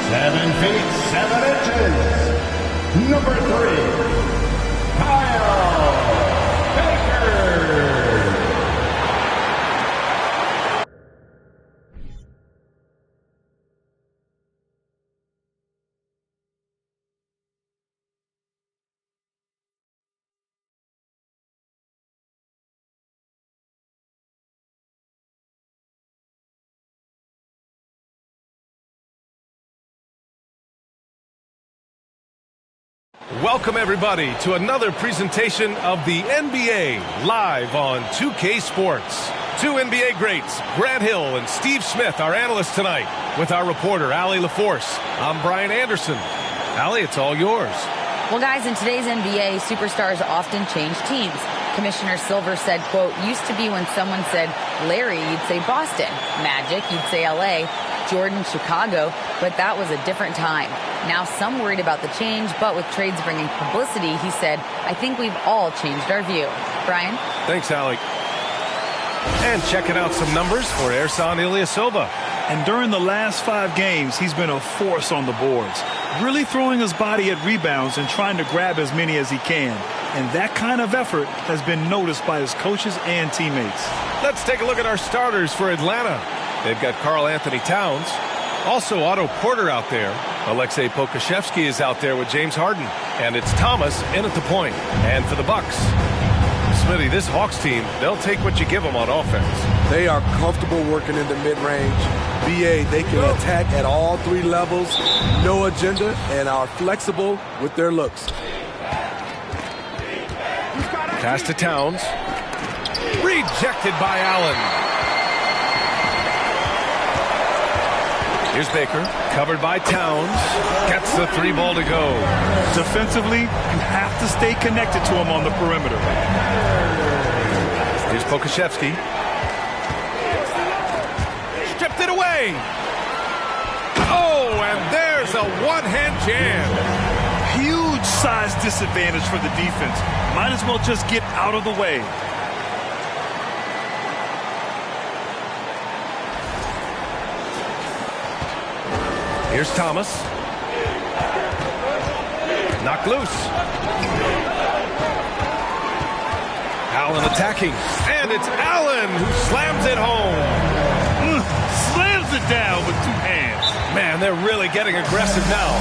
7 feet 7 inches. Number 3, Kyle Baker. Welcome, everybody, to another presentation of the NBA live on 2K Sports. Two NBA greats, Grant Hill and Steve Smith, our analysts tonight, with our reporter, Allie LaForce. I'm Brian Anderson. Allie, it's all yours. Well, guys, in today's NBA, superstars often change teams. Commissioner Silver said, quote, used to be when someone said Larry, you'd say Boston. Magic, you'd say LA. Jordan, Chicago, but that was a different time. Now some worried about the change, but with trades bringing publicity, he said, I think we've all changed our view. Brian? Thanks, Alec. And checking out some numbers for Ersan Ilyasova. And during the last 5 games, he's been a force on the boards, really throwing his body at rebounds and trying to grab as many as he can. And that kind of effort has been noticed by his coaches and teammates. Let's take a look at our starters for Atlanta. They've got Karl Anthony Towns, also Otto Porter out there. Aleksej Pokusevski is out there with James Harden. And it's Thomas in at the point. And for the Bucks, Smitty, this Hawks team, they'll take what you give them on offense. They are comfortable working in the mid-range. BA, they can attack at all 3 levels, no agenda, and are flexible with their looks. Pass to Towns. Rejected by Allen. Here's Baker, covered by Towns, gets the 3 ball to go. Defensively, you have to stay connected to him on the perimeter. Here's Pokusevski. Stripped it away. Oh, and there's a one-hand jam. Huge size disadvantage for the defense. Might as well just get out of the way. Here's Thomas. Knocked loose. Allen attacking. And it's Allen who slams it home. Slams it down with 2 hands. Man, they're really getting aggressive now.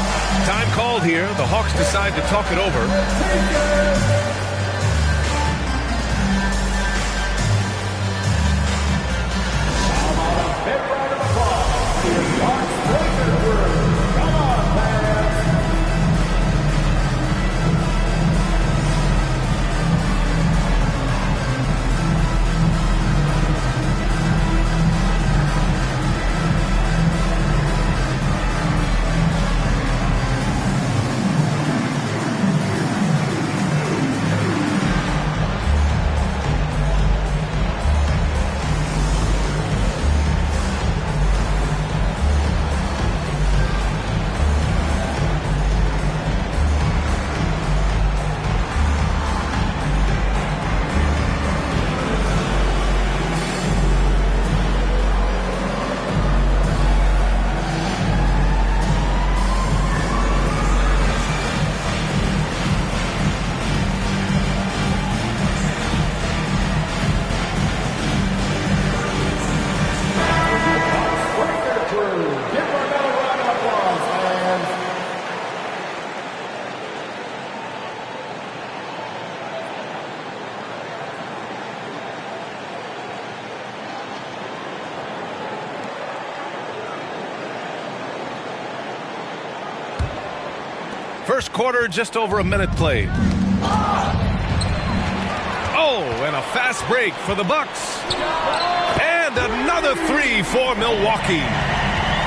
Time called here. The Hawks decide to talk it over. First quarter, just over a minute played. Oh, and a fast break for the Bucks. And another 3 for Milwaukee.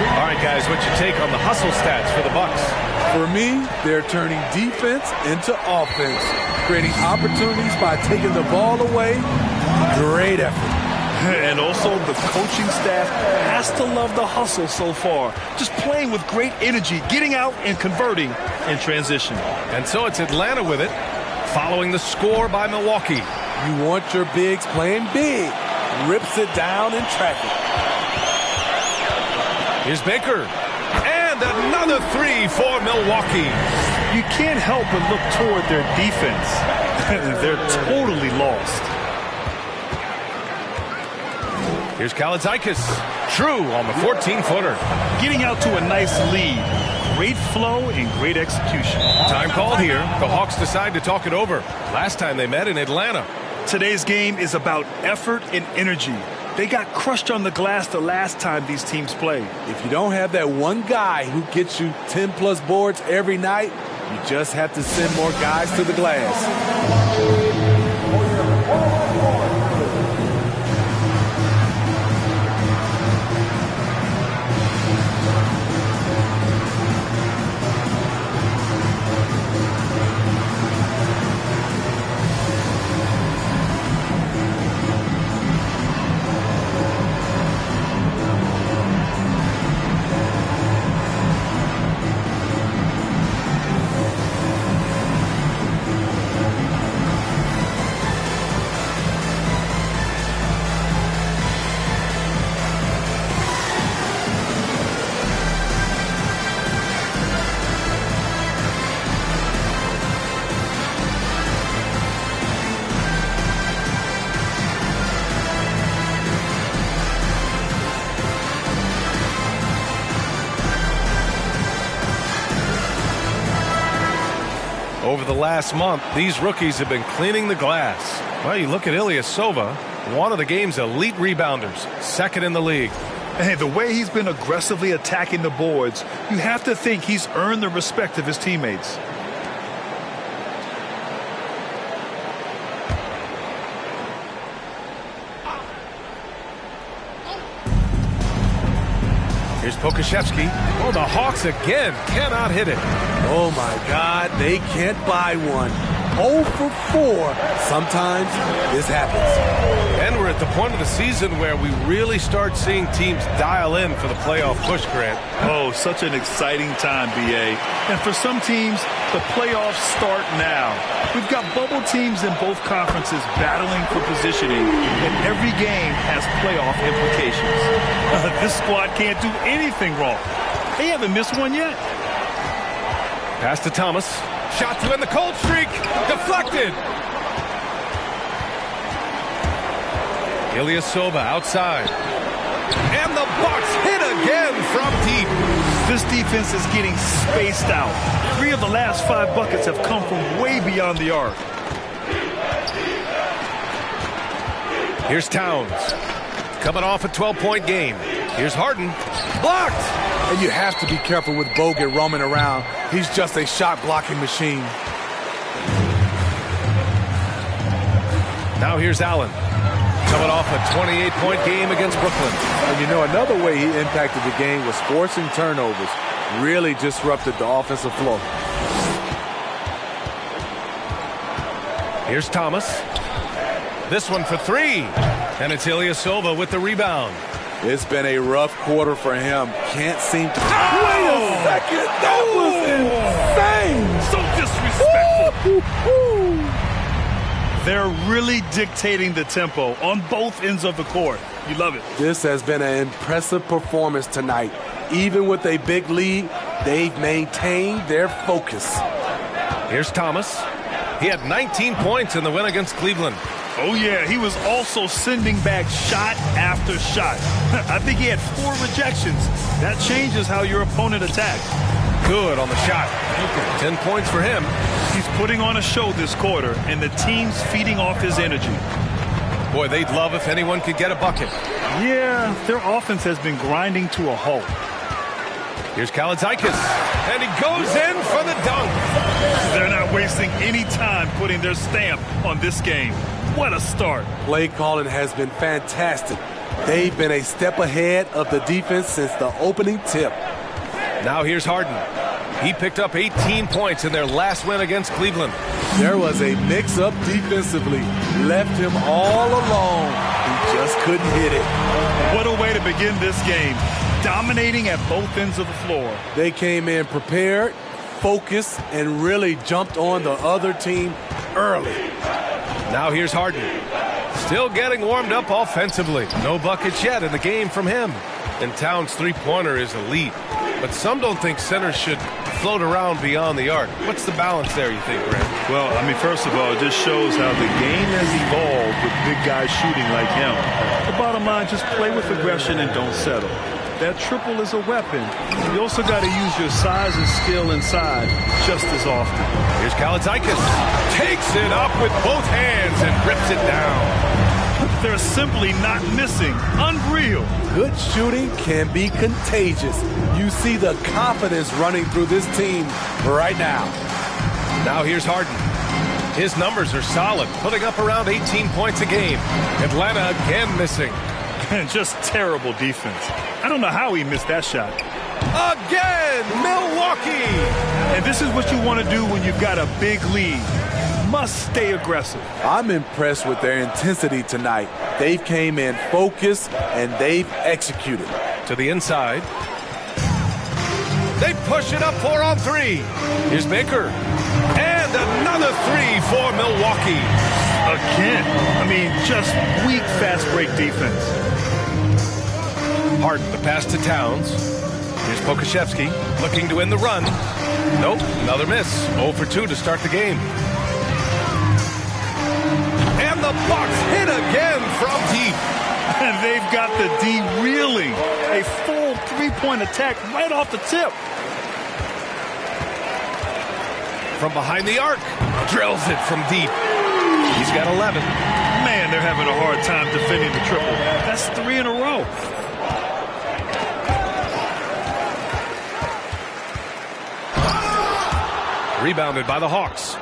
All right, guys, what's your take on the hustle stats for the Bucks? For me, they're turning defense into offense, creating opportunities by taking the ball away. Great effort. And also the coaching staff has to love the hustle so far. Just playing with great energy, getting out and converting in transition. And so it's Atlanta with it, following the score by Milwaukee. You want your bigs playing big. Rips it down in traffic. Here's Baker. And And another three for Milwaukee. You can't help but look toward their defense. They're totally lost. Here's Kaladzikis. True on the 14-footer. Getting out to a nice lead. Great flow and great execution. Time called here. The Hawks decide to talk it over. Last time they met in Atlanta. Today's game is about effort and energy. They got crushed on the glass the last time these teams played. If you don't have that one guy who gets you 10-plus boards every night, you just have to send more guys to the glass. Over the last month, these rookies have been cleaning the glass. Well, you look at Ilyasova, one of the game's elite rebounders, second in the league. Hey, the way he's been aggressively attacking the boards, you have to think he's earned the respect of his teammates. Here's Pokuševski. Oh, the Hawks again cannot hit it. Oh, my God, they can't buy one. 0 for 4. Sometimes this happens. And we're at the point of the season where we really start seeing teams dial in for the playoff push, Grant. Oh, such an exciting time, B.A. And for some teams, the playoffs start now. We've got bubble teams in both conferences battling for positioning, and every game has playoff implications. This squad can't do anything wrong. They haven't missed one yet. Pass to Thomas. Shot to end the cold streak. Deflected. Ilyasova outside. And the Bucks hit again from deep. This defense is getting spaced out. 3 of the last 5 buckets have come from way beyond the arc. Here's Towns. Coming off a 12-point game. Here's Harden. Blocked. And you have to be careful with Bogut roaming around. He's just a shot-blocking machine. Now here's Allen. Coming off a 28-point game against Brooklyn. And you know, another way he impacted the game was forcing turnovers. Really disrupted the offensive flow. Here's Thomas. This one for 3. And it's Ilyasova with the rebound. It's been a rough quarter for him. Can't seem to... Wait a second! That was insane! So disrespectful! They're really dictating the tempo on both ends of the court. You love it. This has been an impressive performance tonight. Even with a big lead, they've maintained their focus. Here's Thomas. He had 19 points in the win against Cleveland. Oh, yeah, he was also sending back shot after shot. I think he had 4 rejections. That changes how your opponent attacks. Good on the shot. 10 points for him. He's putting on a show this quarter, and the team's feeding off his energy. Boy, they'd love if anyone could get a bucket. Yeah, their offense has been grinding to a halt. Here's Kaladzikis, and he goes in for the dunk. They're not wasting any time putting their stamp on this game. What a start. Play calling has been fantastic. They've been a step ahead of the defense since the opening tip. Now here's Harden. He picked up 18 points in their last win against Cleveland. There was a mix-up defensively. Left him all alone. He just couldn't hit it. What a way to begin this game. Dominating at both ends of the floor. They came in prepared, focused, and really jumped on the other team early. Now here's Harden. Still getting warmed up offensively. No buckets yet in the game from him. And Towns' three-pointer is elite. but some don't think centers should float around beyond the arc. What's the balance there, you think, Grant? Well, I mean, first of all, it just shows how the game has evolved with big guys shooting like him. The bottom line, just play with aggression and don't settle. That triple is a weapon. You also got to use your size and skill inside just as often. Here's Kalaitzakis. Takes it up with both hands and rips it down. They're simply not missing. Unreal. Good shooting can be contagious. You see the confidence running through this team right now. Now here's Harden. His numbers are solid, putting up around 18 points a game. Atlanta again missing. And just terrible defense. I don't know how he missed that shot. Again, Milwaukee. And this is what you want to do when you've got a big lead. Must stay aggressive. I'm impressed with their intensity tonight. They've came in focused and they've executed. To the inside. They push it up 4-on-3. Here's Baker. And another three for Milwaukee. Again. I mean, just weak fast break defense. Harden, the pass to Towns. Here's Pokusevski looking to end the run. Nope, another miss. 0 for 2 to start the game. And the Bucks hit again from deep. And they've got the D reeling. A full three-point attack right off the tip. From behind the arc. Drills it from deep. He's got 11. Man, they're having a hard time defending the triple. That's 3 in a row. Rebounded by the Hawks.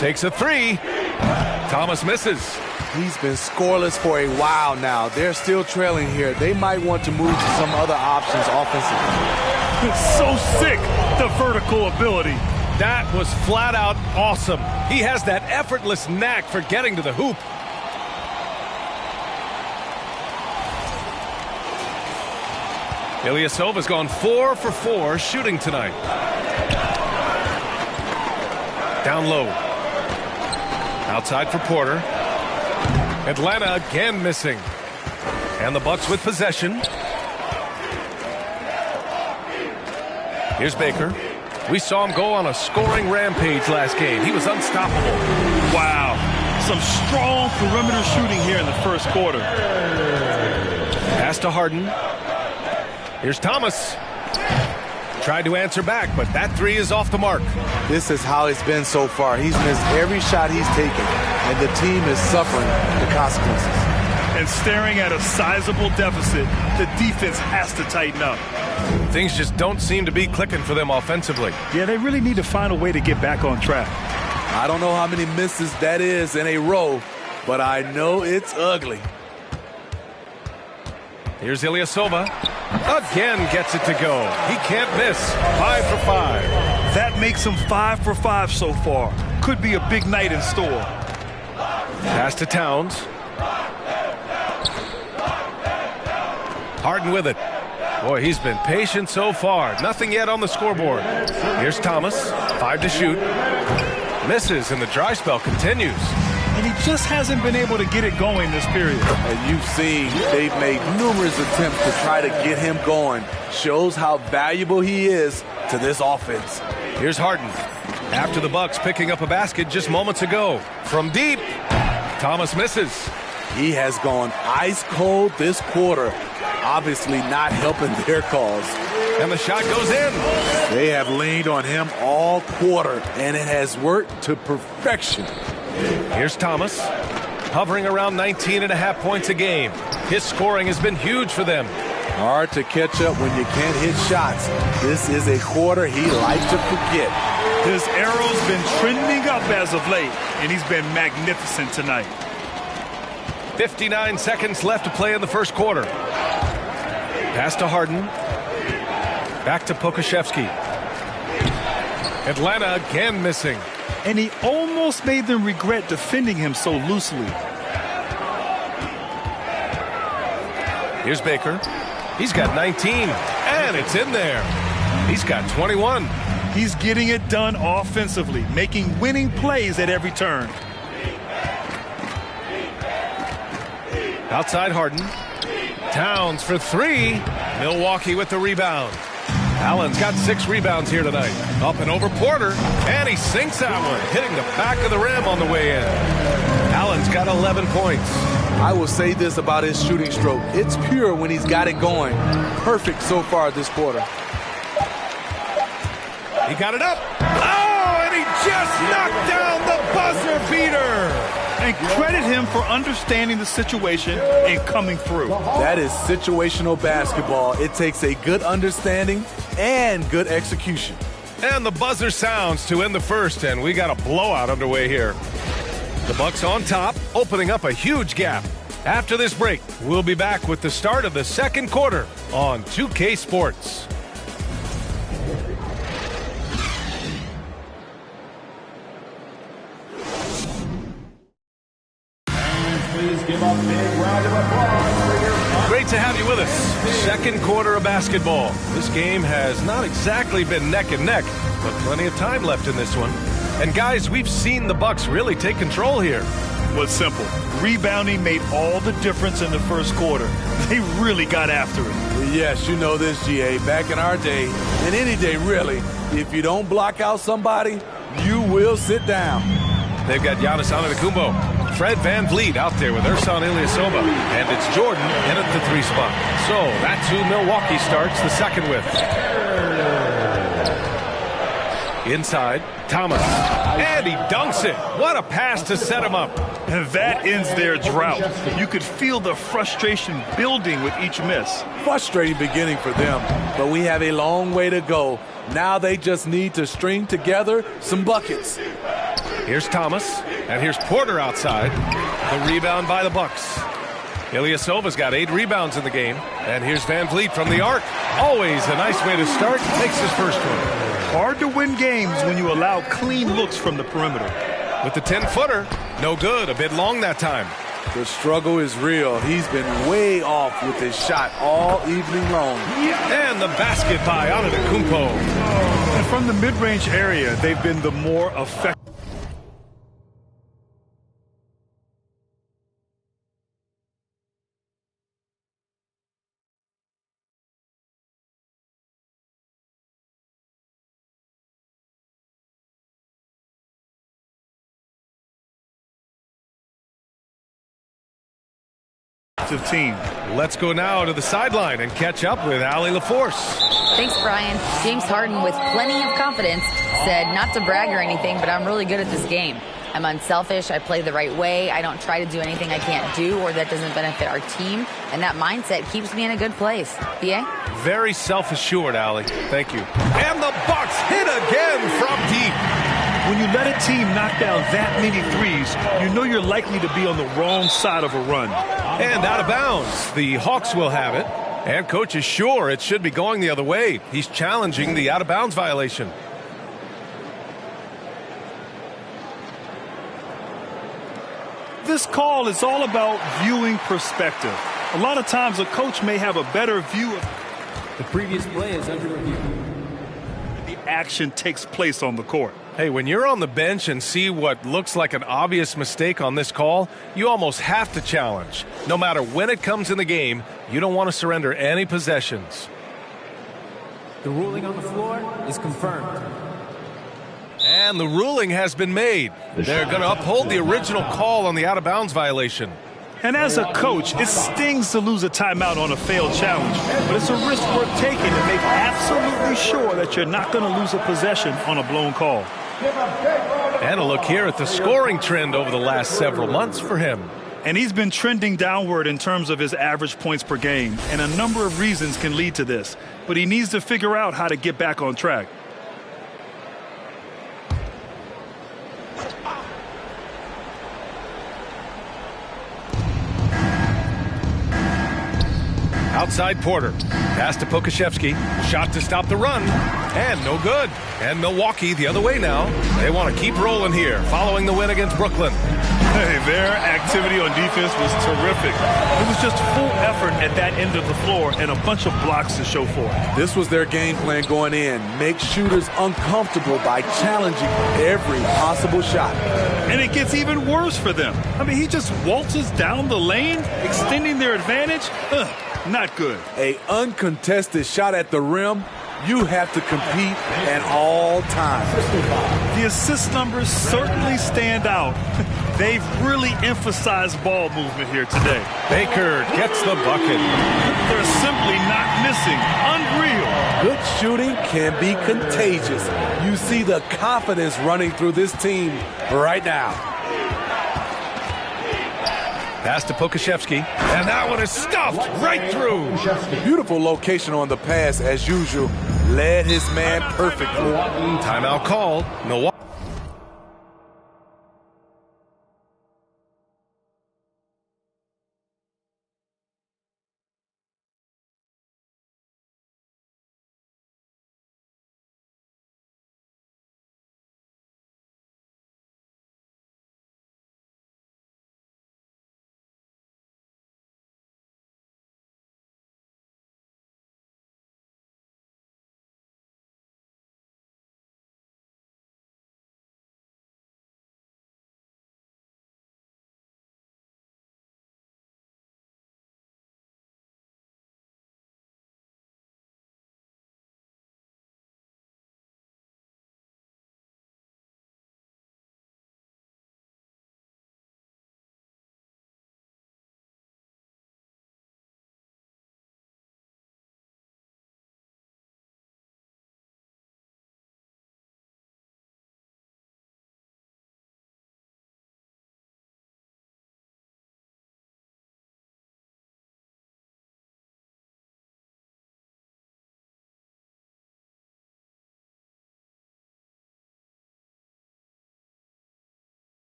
Takes a three. Thomas misses. He's been scoreless for a while now. They're still trailing here. They might want to move to some other options offensively. It's so sick, the vertical ability. That was flat out awesome. He has that effortless knack for getting to the hoop. Ilyasova's gone 4 for 4 shooting tonight. Down low. Outside for Porter. Atlanta again missing. And the Bucks with possession. Here's Baker. We saw him go on a scoring rampage last game. He was unstoppable. Wow. Some strong perimeter shooting here in the first quarter. Pass to Harden. Here's Thomas. Tried to answer back, but that three is off the mark. This is how it's been so far. He's missed every shot he's taken, and the team is suffering the consequences. And staring at a sizable deficit, the defense has to tighten up. Things just don't seem to be clicking for them offensively. Yeah, they really need to find a way to get back on track. I don't know how many misses that is in a row, but I know it's ugly. Here's Ilyasova. Again gets it to go. He can't miss. 5 for 5. That makes him 5 for 5 so far. Could be a big night in store. Pass to Towns. Harden with it. Boy, he's been patient so far. Nothing yet on the scoreboard. Here's Thomas. 5 to shoot. Misses, and the dry spell continues. And he just hasn't been able to get it going this period. And you've seen they've made numerous attempts to try to get him going. Shows how valuable he is to this offense. Here's Harden. After the Bucks picking up a basket just moments ago. From deep, Thomas misses. He has gone ice cold this quarter. Obviously not helping their cause. And the shot goes in. They have leaned on him all quarter, and it has worked to perfection. Here's Thomas, hovering around 19.5 points a game. His scoring has been huge for them. Hard to catch up when you can't hit shots. This is a quarter he likes to forget. His arrow's been trending up as of late, and he's been magnificent tonight. 59 seconds left to play in the first quarter. Pass to Harden. Back to Pokusevski. Atlanta again missing. And he almost made them regret defending him so loosely. Here's Baker. He's got 19, and it's in there. He's got 21. He's getting it done offensively, making winning plays at every turn. Outside Harden. Towns for 3. Milwaukee with the rebound. Allen's got 6 rebounds here tonight. Up and over Porter, and he sinks that one, hitting the back of the rim on the way in. Allen's got 11 points. I will say this about his shooting stroke. It's pure when he's got it going. Perfect so far this quarter. He got it up. Oh, and he just knocked down the buzzer beater. And credit him for understanding the situation and coming through. That is situational basketball. It takes a good understanding and good execution. And the buzzer sounds to end the first, and we got a blowout underway here. The Bucks on top, opening up a huge gap. After this break, we'll be back with the start of the second quarter on 2K Sports. Please give a big round of applause for your... Great to have you with us. Second quarter of basketball. This game has not exactly been neck and neck, but plenty of time left in this one. And guys, we've seen the Bucks really take control here. Was simple. Rebounding made all the difference in the first quarter. They really got after it. Yes, you know this, GA. Back in our day, and any day really, if you don't block out somebody, you will sit down. They've got Giannis Antetokounmpo, Fred VanVleet out there with Ersan Ilyasova, and it's Jordan in at the 3 spot. So that's who Milwaukee starts the second with. Inside, Thomas, and he dunks it. What a pass to set him up. And that ends their drought. You could feel the frustration building with each miss. Frustrating beginning for them, but we have a long way to go. Now they just need to string together some buckets. Here's Thomas, and here's Porter outside. The rebound by the Bucks. Ilyasova's got 8 rebounds in the game, and here's VanVleet from the arc. Always a nice way to start. Takes his first one. Hard to win games when you allow clean looks from the perimeter. With the 10-footer, no good. A bit long that time. The struggle is real. He's been way off with his shot all evening long. And the basket by Antetokounmpo. And from the mid-range area, they've been the more effective. Team. Let's go now to the sideline and catch up with Allie LaForce. Thanks, Brian. James Harden, with plenty of confidence, said not to brag or anything, but I'm really good at this game. I'm unselfish. I play the right way. I don't try to do anything I can't do or that doesn't benefit our team. And that mindset keeps me in a good place. BA? Very self-assured, Allie. Thank you. And the Bucks hit again from deep. When you let a team knock down that many threes, you know you're likely to be on the wrong side of a run. And out of bounds. The Hawks will have it. And coach is sure it should be going the other way. He's challenging the out-of-bounds violation. This call is all about viewing perspective. A lot of times a coach may have a better view of the previous play is under review. The action takes place on the court. Hey, when you're on the bench and see what looks like an obvious mistake on this call, you almost have to challenge. No matter when it comes in the game, you don't want to surrender any possessions. The ruling on the floor is confirmed. And the ruling has been made. They're going to uphold the original call on the out-of-bounds violation. And as a coach, it stings to lose a timeout on a failed challenge, but it's a risk worth taking to make absolutely sure that you're not going to lose a possession on a blown call. And a look here at the scoring trend over the last several months for him. And he's been trending downward in terms of his average points per game, and a number of reasons can lead to this, but he needs to figure out how to get back on track. Outside Porter. Pass to Pokusevski. Shot to stop the run. And no good. And Milwaukee the other way now. They want to keep rolling here, following the win against Brooklyn. Hey, their activity on defense was terrific. It was just full effort at that end of the floor and a bunch of blocks to show for it. This was their game plan going in. Make shooters uncomfortable by challenging every possible shot. And it gets even worse for them. I mean, he just waltzes down the lane, extending their advantage. Not good. An uncontested shot at the rim, you have to compete at all times. The assist numbers certainly stand out. They've really emphasized ball movement here today. Baker gets the bucket. They're simply not missing. Unreal. Good shooting can be contagious. You see the confidence running through this team right now. Pass to Pokuševski, and that one is stuffed right through. Beautiful location on the pass as usual. Led his man perfectly. Timeout called. Milwaukee.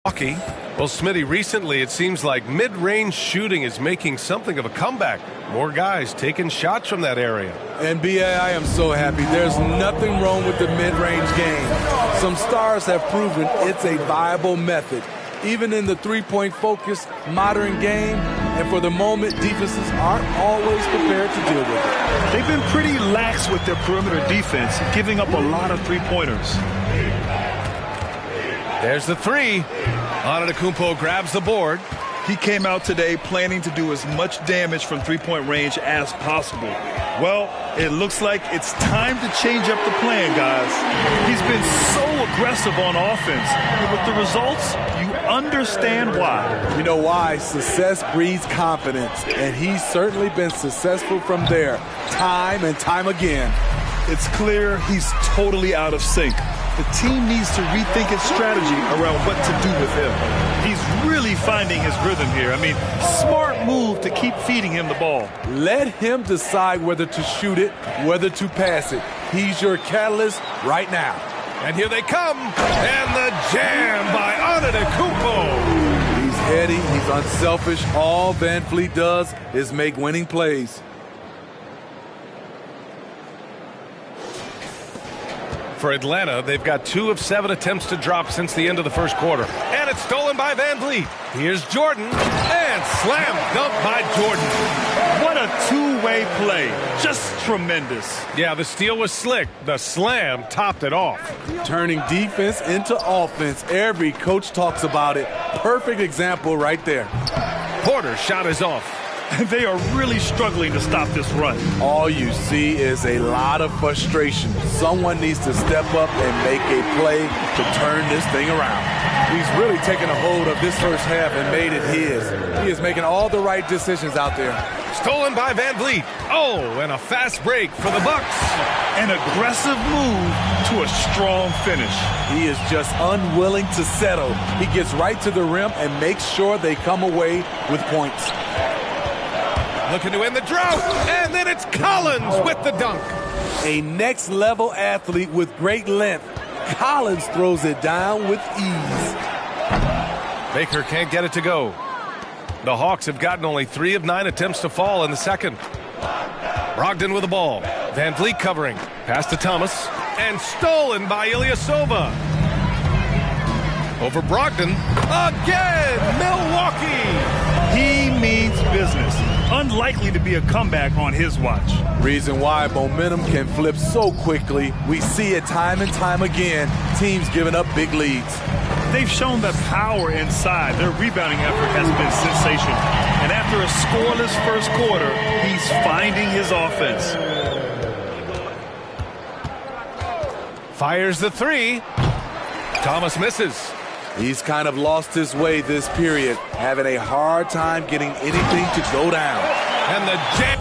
Milwaukee. Well, Smitty, recently it seems like mid-range shooting is making something of a comeback. More guys taking shots from that area. NBA, I am so happy. There's nothing wrong with the mid-range game. Some stars have proven it's a viable method, even in the three-point focused modern game. And for the moment, defenses aren't always prepared to deal with it. They've been pretty lax with their perimeter defense, giving up a lot of three-pointers. There's the three. Antetokounmpo grabs the board. He came out today planning to do as much damage from three-point range as possible. Well, it looks like it's time to change up the plan, guys. He's been so aggressive on offense. And with the results, you understand why. You know why? Success breeds confidence, and he's certainly been successful from there, time and time again. It's clear he's totally out of sync. The team needs to rethink its strategy around what to do with him. He's really finding his rhythm here. I mean, smart move to keep feeding him the ball. Let him decide whether to shoot it, whether to pass it. He's your catalyst right now. And here they come. And the jam by Antetokounmpo. He's heady, he's unselfish. All Van Fleet does is make winning plays. For Atlanta, they've got 2 of 7 attempts to drop since the end of the first quarter. And it's stolen by Van Vliet. Here's Jordan. And slam dunk by Jordan. What a two-way play. Just tremendous. Yeah, the steal was slick. The slam topped it off. Turning defense into offense. Every coach talks about it. Perfect example right there. Porter's shot is off. They are really struggling to stop this run. All you see is a lot of frustration. Someone needs to step up and make a play to turn this thing around. He's really taken a hold of this first half and made it his. He is making all the right decisions out there. Stolen by Van Vliet. Oh, and a fast break for the Bucks. An aggressive move to a strong finish. He is just unwilling to settle. He gets right to the rim and makes sure they come away with points. Looking to end the drought, and then it's Collins with the dunk. A next-level athlete with great length. Collins throws it down with ease. Baker can't get it to go. The Hawks have gotten only 3 of 9 attempts to fall in the second. Brogdon with the ball. Van Vliet covering. Pass to Thomas. And stolen by Ilyasova. Over Brogdon. Again, Milwaukee. He means business. Unlikely to be a comeback on his watch. Reason why momentum can flip so quickly. We see it time and time again. Teams giving up big leads. They've shown the power inside. Their rebounding effort has been sensational. And after a scoreless first quarter, he's finding his offense. Fires the 3. Thomas misses. He's kind of lost his way this period, having a hard time getting anything to go down. And the jam.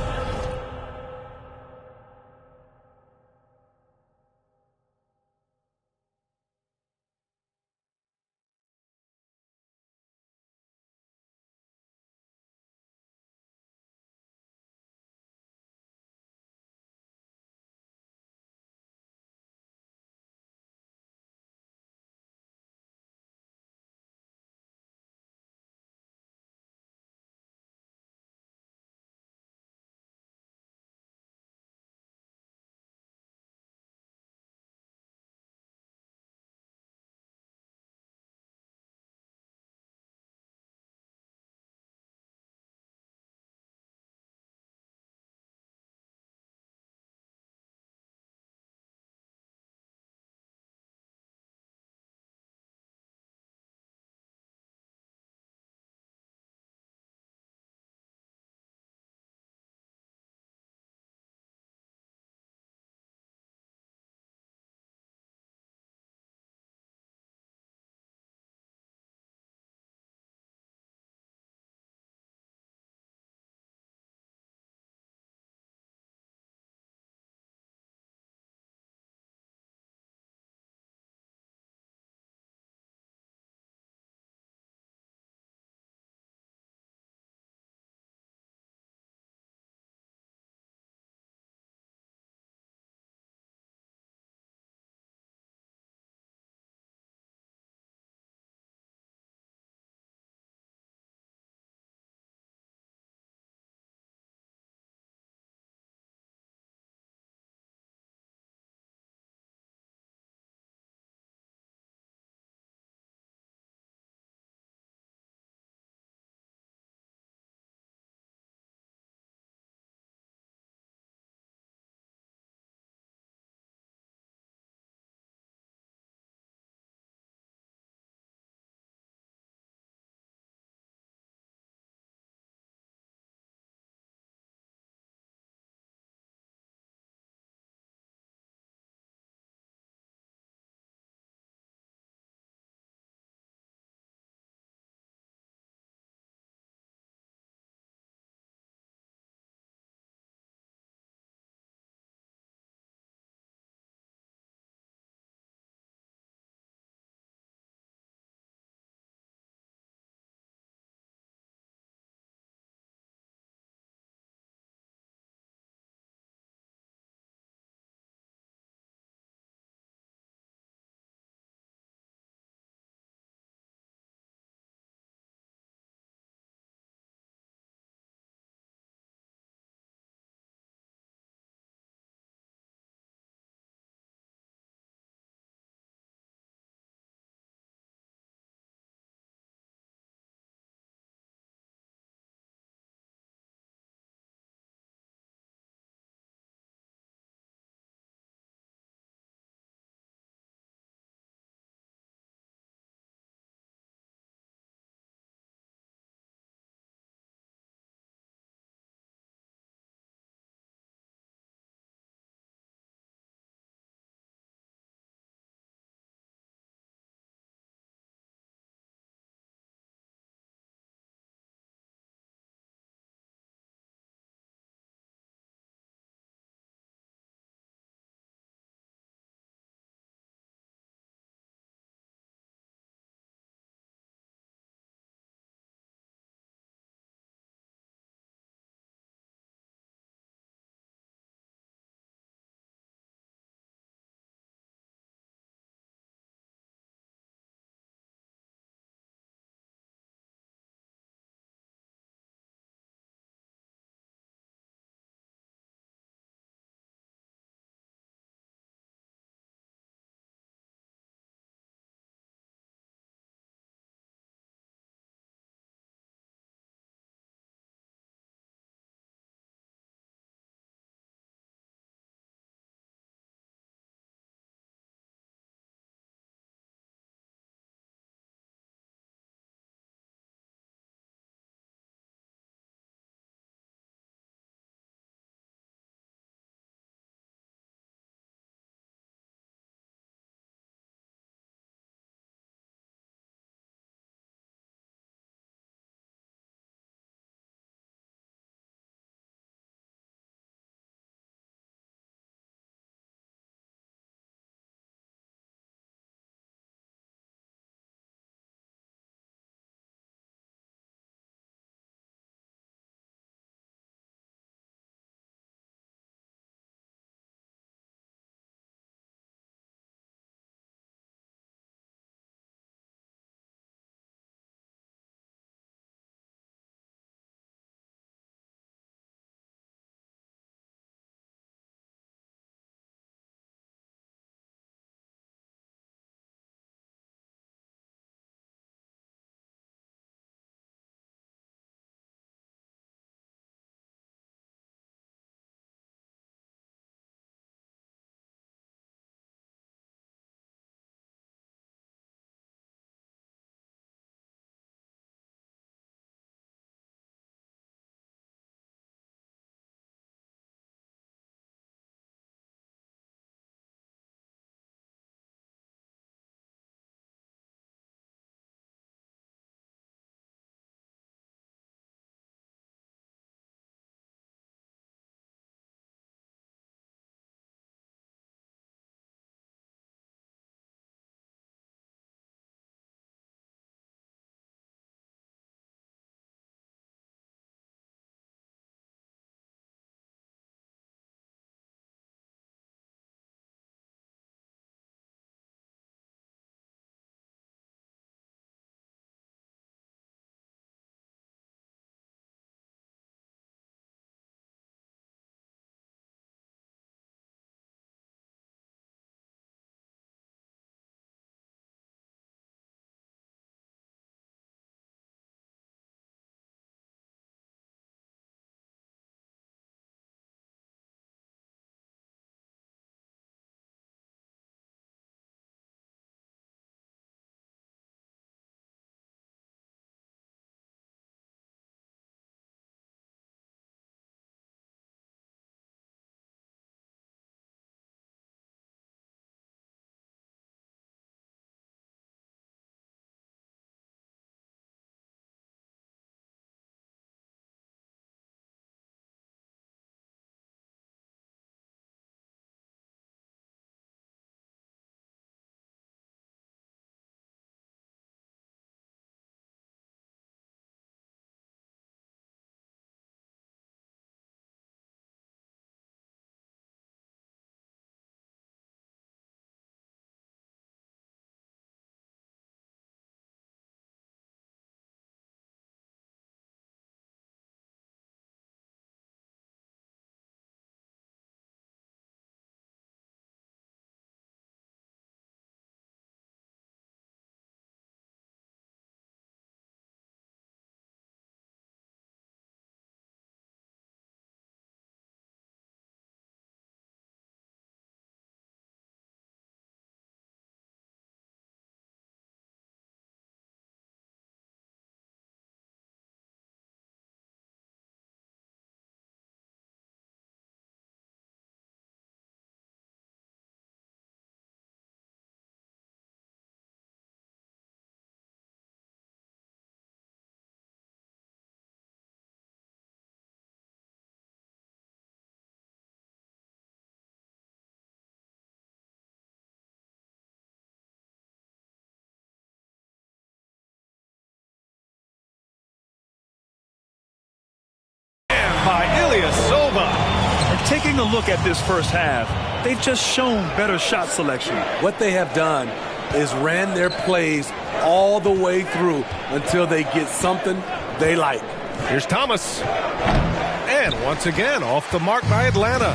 Taking a look at this first half, they've just shown better shot selection. What they have done is ran their plays all the way through until they get something they like. Here's Thomas. And once again, off the mark by Atlanta.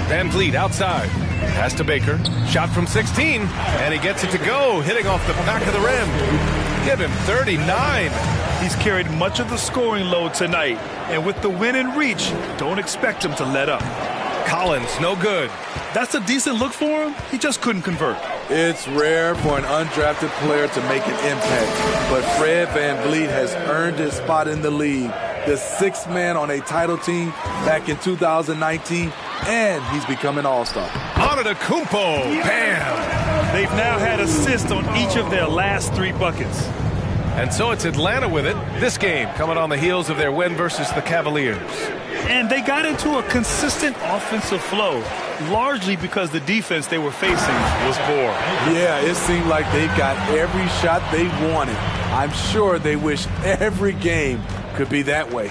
Van Vliet outside. Pass to Baker. Shot from 16. And he gets it to go, hitting off the back of the rim. Give him 39. He's carried much of the scoring load tonight. And with the win in reach, don't expect him to let up. Collins, no good. That's a decent look for him. He just couldn't convert. It's rare for an undrafted player to make an impact, but Fred Van Vliet has earned his spot in the league. The sixth man on a title team back in 2019, and he's become an all-star. Antetokounmpo, bam! They've now had assists on each of their last 3 buckets. And so it's Atlanta with it. This game coming on the heels of their win versus the Cavaliers. And they got into a consistent offensive flow, largely because the defense they were facing was poor. Yeah, it seemed like they got every shot they wanted. I'm sure they wish every game could be that way.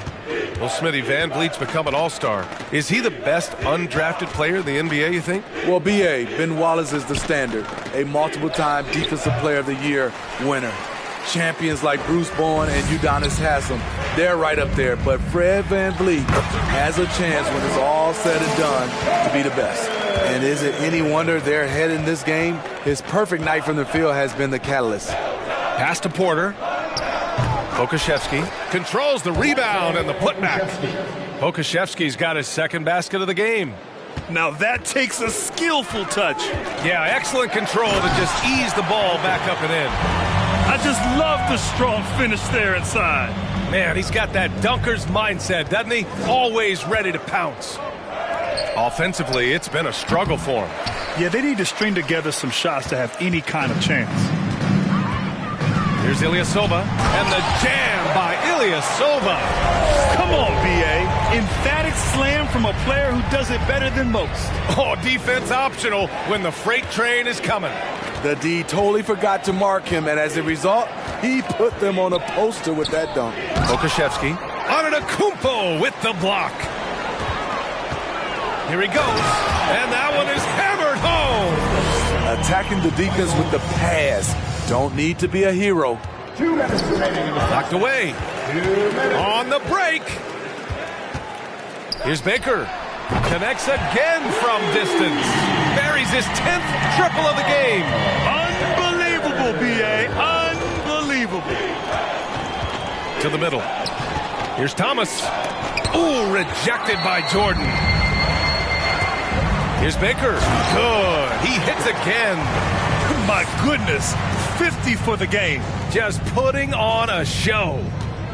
Well, Smitty, Van Vliet's become an all-star. Is he the best undrafted player in the NBA, you think? Well, B.A., Ben Wallace is the standard, a multiple-time Defensive Player of the Year winner. Champions like Bruce Bowen and Udonis Haslem, they're right up there. But Fred Van Vliet has a chance when it's all said and done to be the best. And is it any wonder they're ahead in this game? His perfect night from the field has been the catalyst. Pass to Porter. Pokusevski controls the rebound and the putback. Pokusevski's got his second basket of the game. Now that takes a skillful touch. Yeah, excellent control to just ease the ball back up and in. I just love the strong finish there inside. Man, he's got that dunker's mindset, doesn't he? Always ready to pounce. Offensively, it's been a struggle for him. Yeah, they need to string together some shots to have any kind of chance. Here's Ilyasova, and the jam by Ilyasova. Come on, B.A. Emphatic slam from a player who does it better than most. Oh, defense optional when the freight train is coming. The D totally forgot to mark him, and as a result, he put them on a poster with that dunk. Pokusevski, Antetokounmpo with the block. Here he goes, and that one is hammered home. Attacking the defense with the pass. Don't need to be a hero. 2 minutes remaining in the Knocked away. 2 minutes. On the break. Here's Baker. Connects again from distance. Buries his 10th triple of the game. Unbelievable, B.A. Unbelievable. To the middle. Here's Thomas. Ooh, rejected by Jordan. Here's Baker. Good. He hits again. My goodness. 50 for the game. Just putting on a show.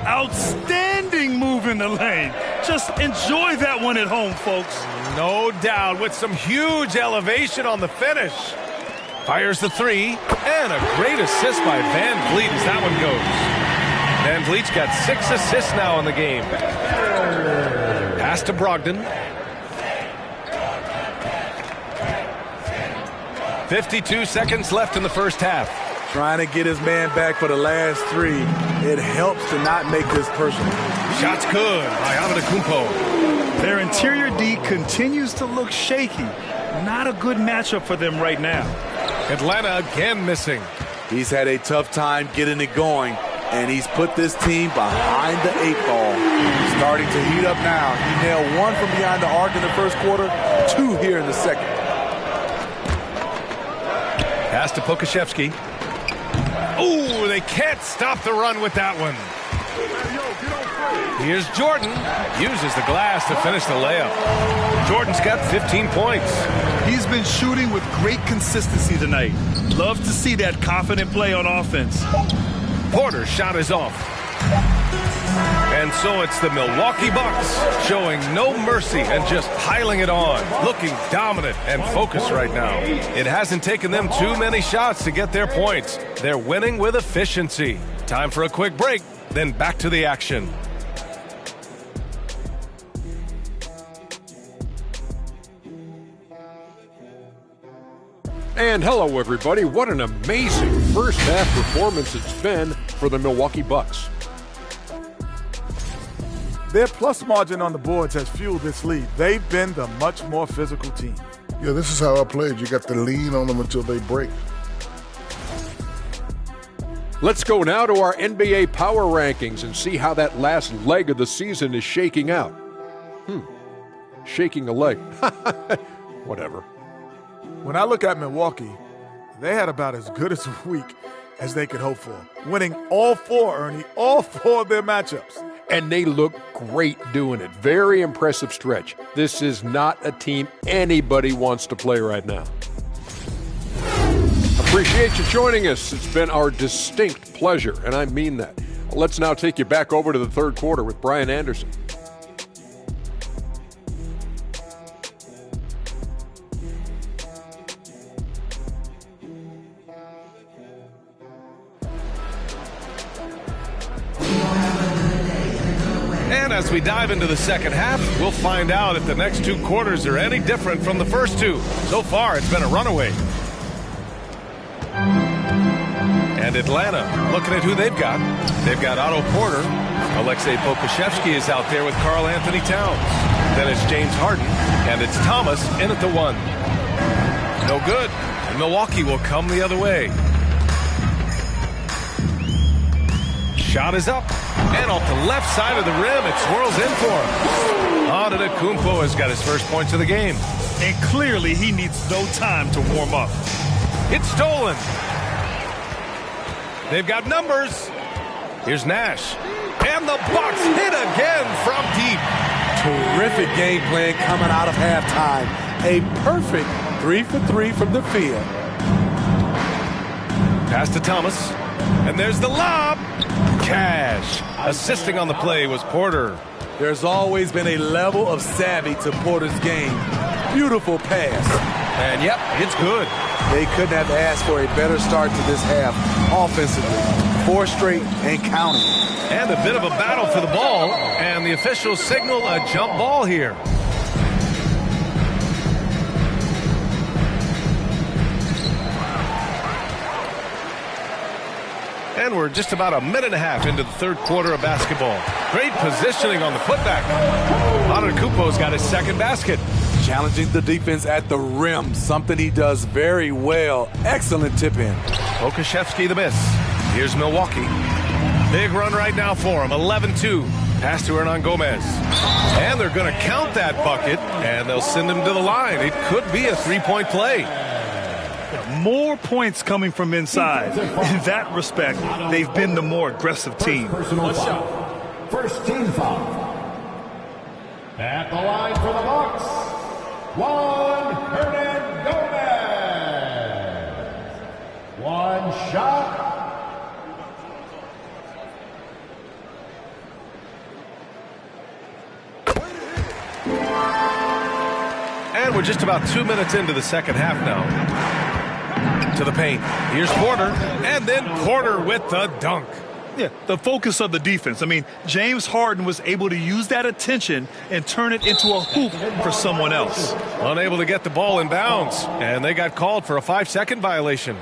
Outstanding move in the lane. Just enjoy that one at home, folks. No doubt, with some huge elevation on the finish. Fires the 3, and a great assist by Van Vliet as that one goes. Van Vliet's got 6 assists now in the game. Pass to Brogdon. 52 seconds left in the first half. Trying to get his man back for the last 3. It helps to not make this personal. Shots good by Antetokounmpo. Their interior D continues to look shaky. Not a good matchup for them right now. Atlanta again missing. He's had a tough time getting it going, and he's put this team behind the 8 ball. Starting to heat up now. He nailed 1 from behind the arc in the first quarter, 2 here in the second. Pass to Pokusevski. Ooh, they can't stop the run with that one. Here's Jordan. Uses the glass to finish the layup. Jordan's got 15 points. He's been shooting with great consistency tonight. Love to see that confident play on offense. Porter's shot is off. And so it's the Milwaukee Bucks showing no mercy and just piling it on. Looking dominant and focused right now. It hasn't taken them too many shots to get their points. They're winning with efficiency. Time for a quick break, then back to the action. And hello, everybody. What an amazing first half performance it's been for the Milwaukee Bucks. Their plus margin on the boards has fueled this lead. They've been the much more physical team. Yeah, this is how I played. You got to lean on them until they break. Let's go now to our NBA power rankings and see how that last leg of the season is shaking out. Shaking a leg. Whatever. When I look at Milwaukee, they had about as good as a week as they could hope for. Winning all four, Ernie, all four of their matchups. And they look great doing it. Very impressive stretch. This is not a team anybody wants to play right now. Appreciate you joining us. It's been our distinct pleasure, and I mean that. Let's now take you back over to the third quarter with Brian Anderson. And as we dive into the second half, we'll find out if the next two quarters are any different from the first two. So far, it's been a runaway. And Atlanta, looking at who they've got. They've got Otto Porter. Alexei Pokusevski is out there with Karl Anthony Towns. Then it's James Harden, and it's Thomas in at the one. No good. And Milwaukee will come the other way. Shot is up. And off the left side of the rim, it swirls in for him. Antetokounmpo has got his first points of the game. And clearly he needs no time to warm up. It's stolen. They've got numbers. Here's Nash. And the Bucks hit again from deep. Terrific game plan coming out of halftime. A perfect 3 for 3 from the field. Pass to Thomas. And there's the lob. Cash. Assisting on the play was Porter. There's always been a level of savvy to Porter's game. Beautiful pass. And yep, it's good. They couldn't have asked for a better start to this half offensively. 4 straight and counting. And a bit of a battle for the ball. And the officials signal a jump ball here. And we're just about a minute and a half into the third quarter of basketball. Great positioning on the putback. Antetokounmpo's got his second basket. Challenging the defense at the rim, something he does very well. Excellent tip in. Pokusevski the miss. Here's Milwaukee. Big run right now for him, 11-2. Pass to Hernan Gomez. And they're going to count that bucket, and they'll send him to the line. It could be a three-point play. More points coming from inside. In that respect, they've been the more aggressive team. First team foul. At the line for the Bucks, Juan Hernan Gomez. One shot. And we're just about 2 minutes into the second half now. To the paint. Here's Porter. And then Porter with the dunk. Yeah, the focus of the defense. I mean, James Harden was able to use that attention and turn it into a hoop for someone else. Unable to get the ball in bounds. And they got called for a 5-second violation.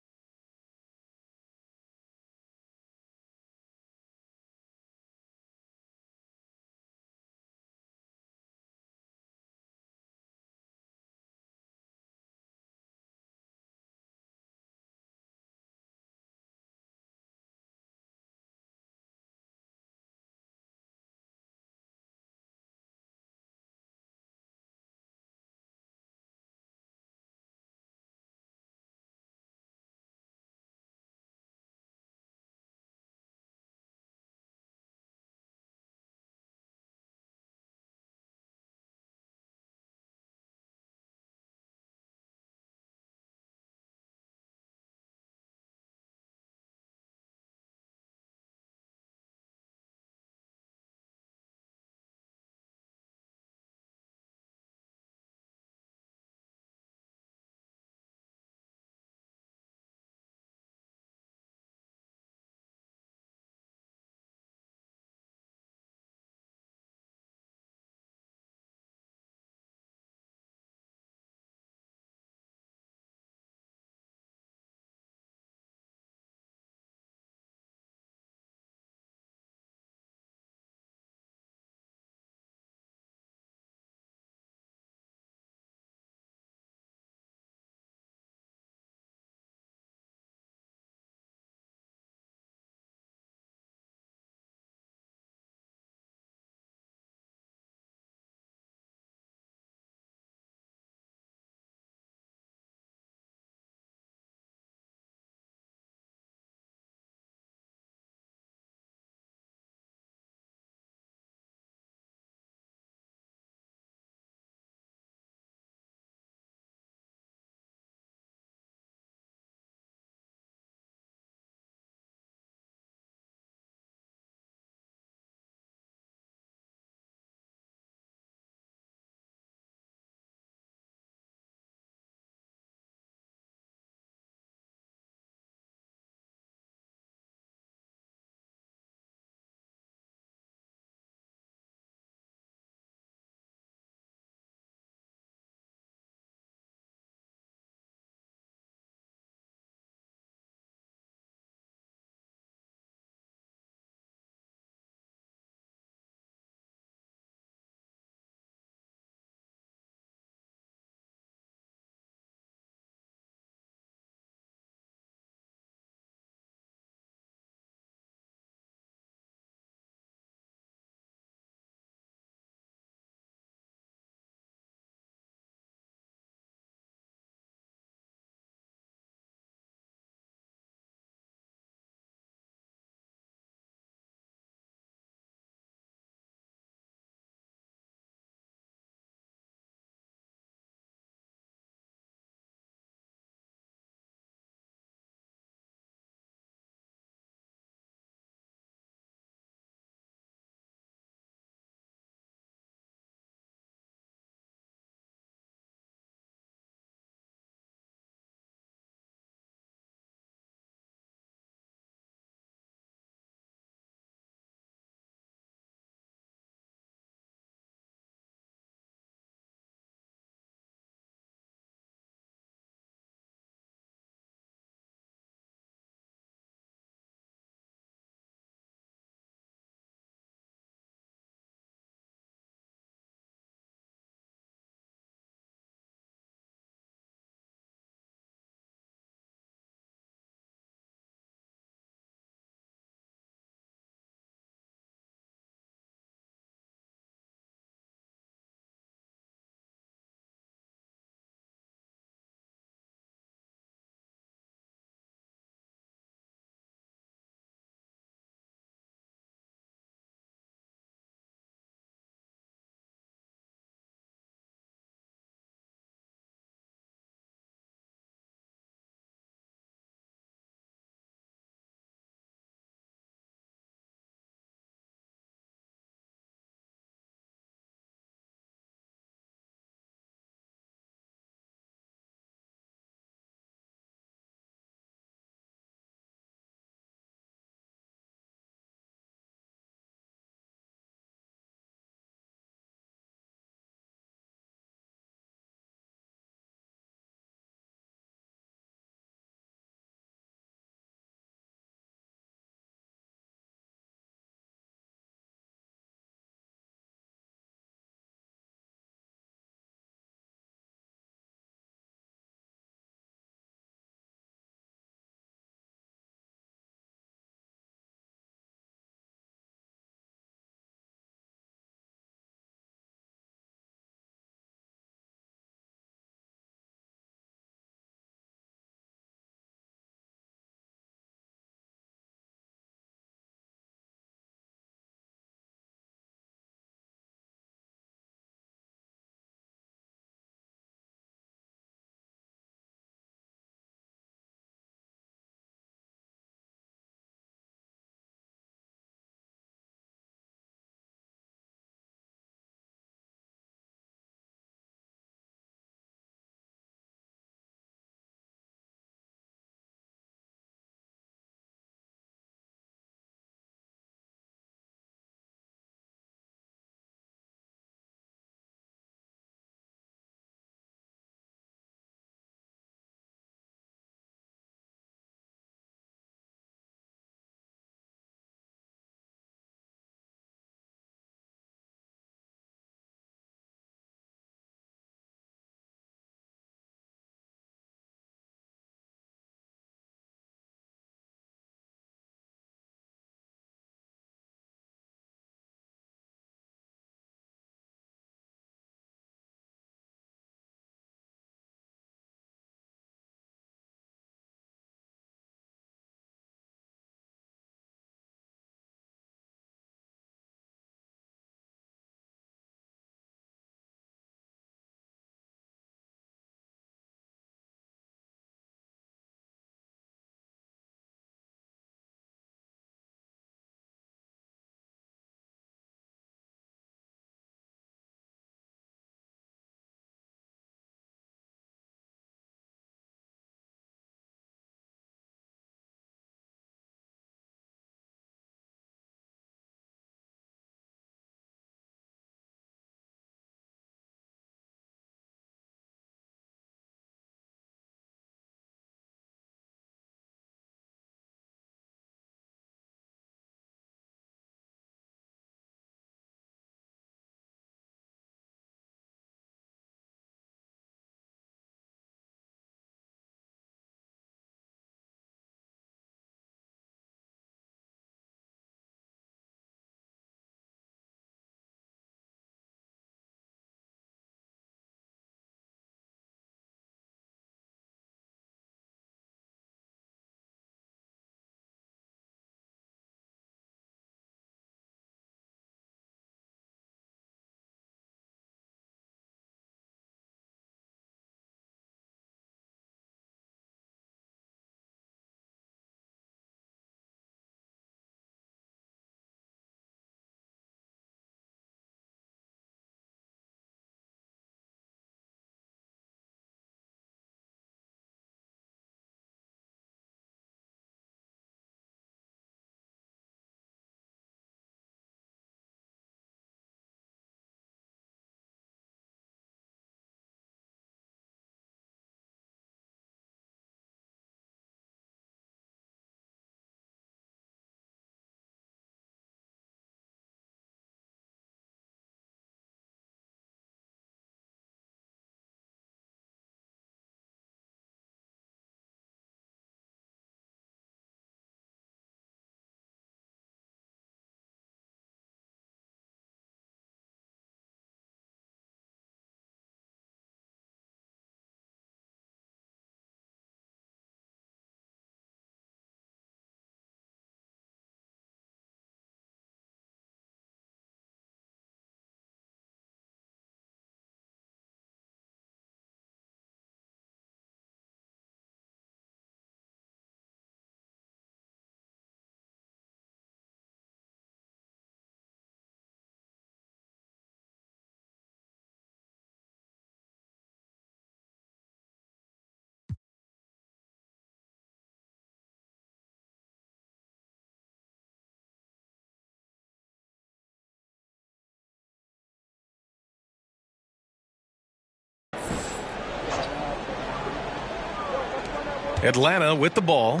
Atlanta with the ball.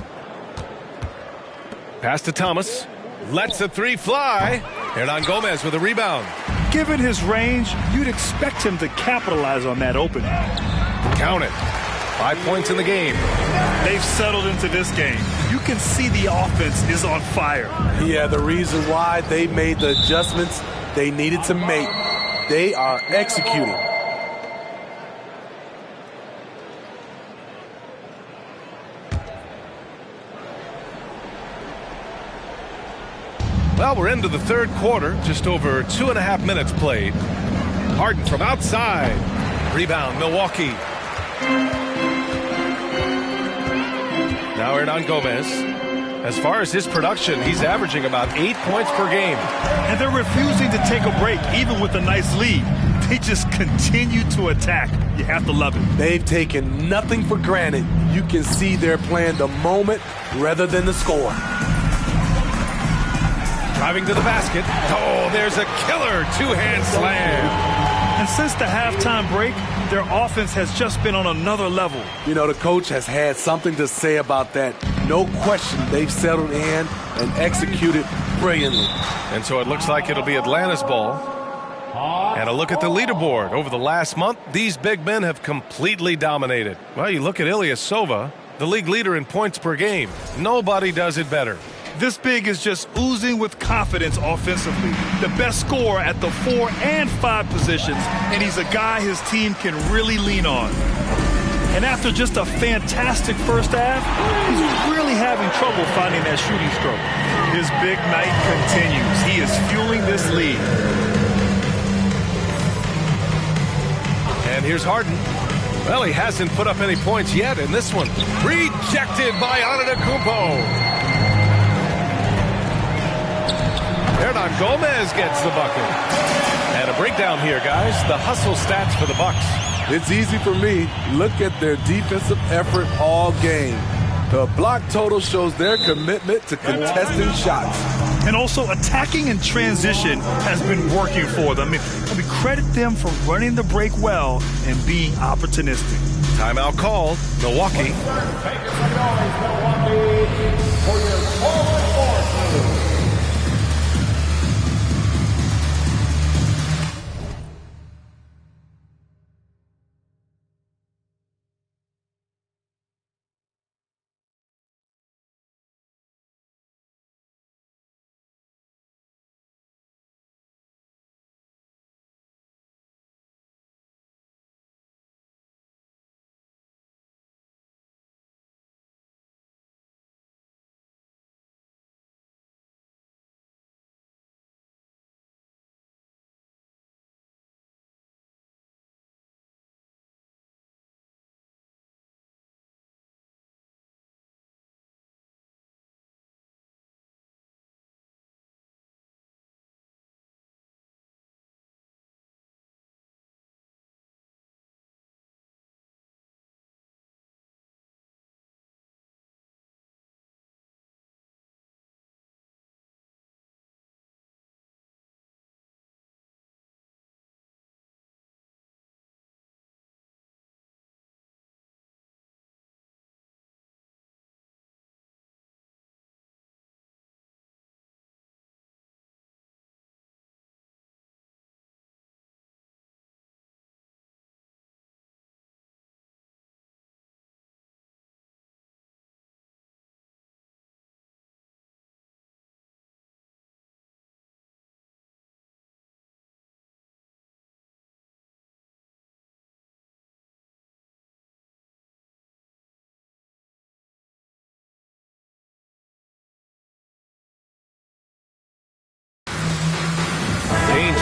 Pass to Thomas. Lets the three fly. Hernangomez with a rebound. Given his range, you'd expect him to capitalize on that opening. Count it. 5 points in the game. They've settled into this game. You can see the offense is on fire. Yeah, the reason why they made the adjustments they needed to make. They are executing. Well, we're into the third quarter. Just over 2.5 minutes played. Harden from outside. Rebound, Milwaukee. Now Hernangomez. As far as his production, he's averaging about 8 points per game. And they're refusing to take a break, even with a nice lead. They just continue to attack. You have to love it. They've taken nothing for granted. You can see they're playing the moment rather than the score. Driving to the basket. Oh, there's a killer two-hand slam. And since the halftime break, their offense has just been on another level. You know, the coach has had something to say about that. No question, they've settled in and executed brilliantly. And so it looks like it'll be Atlanta's ball. And a look at the leaderboard. Over the last month, these big men have completely dominated. Well, you look at Ilyasova, the league leader in points per game. Nobody does it better. This big is just oozing with confidence offensively. The best scorer at the 4 and 5 positions, and he's a guy his team can really lean on. And after just a fantastic first half, he's really having trouble finding that shooting stroke. His big night continues. He is fueling this lead. And here's Harden. Well, he hasn't put up any points yet in this one. Rejected by Antetokounmpo. Hernangomez gets the bucket. And a breakdown here, guys. The hustle stats for the Bucks. It's easy for me. Look at their defensive effort all game. The block total shows their commitment to contesting shots. And also attacking in transition has been working for them. I mean, credit them for running the break well and being opportunistic. Timeout called. Milwaukee. For your forward forces.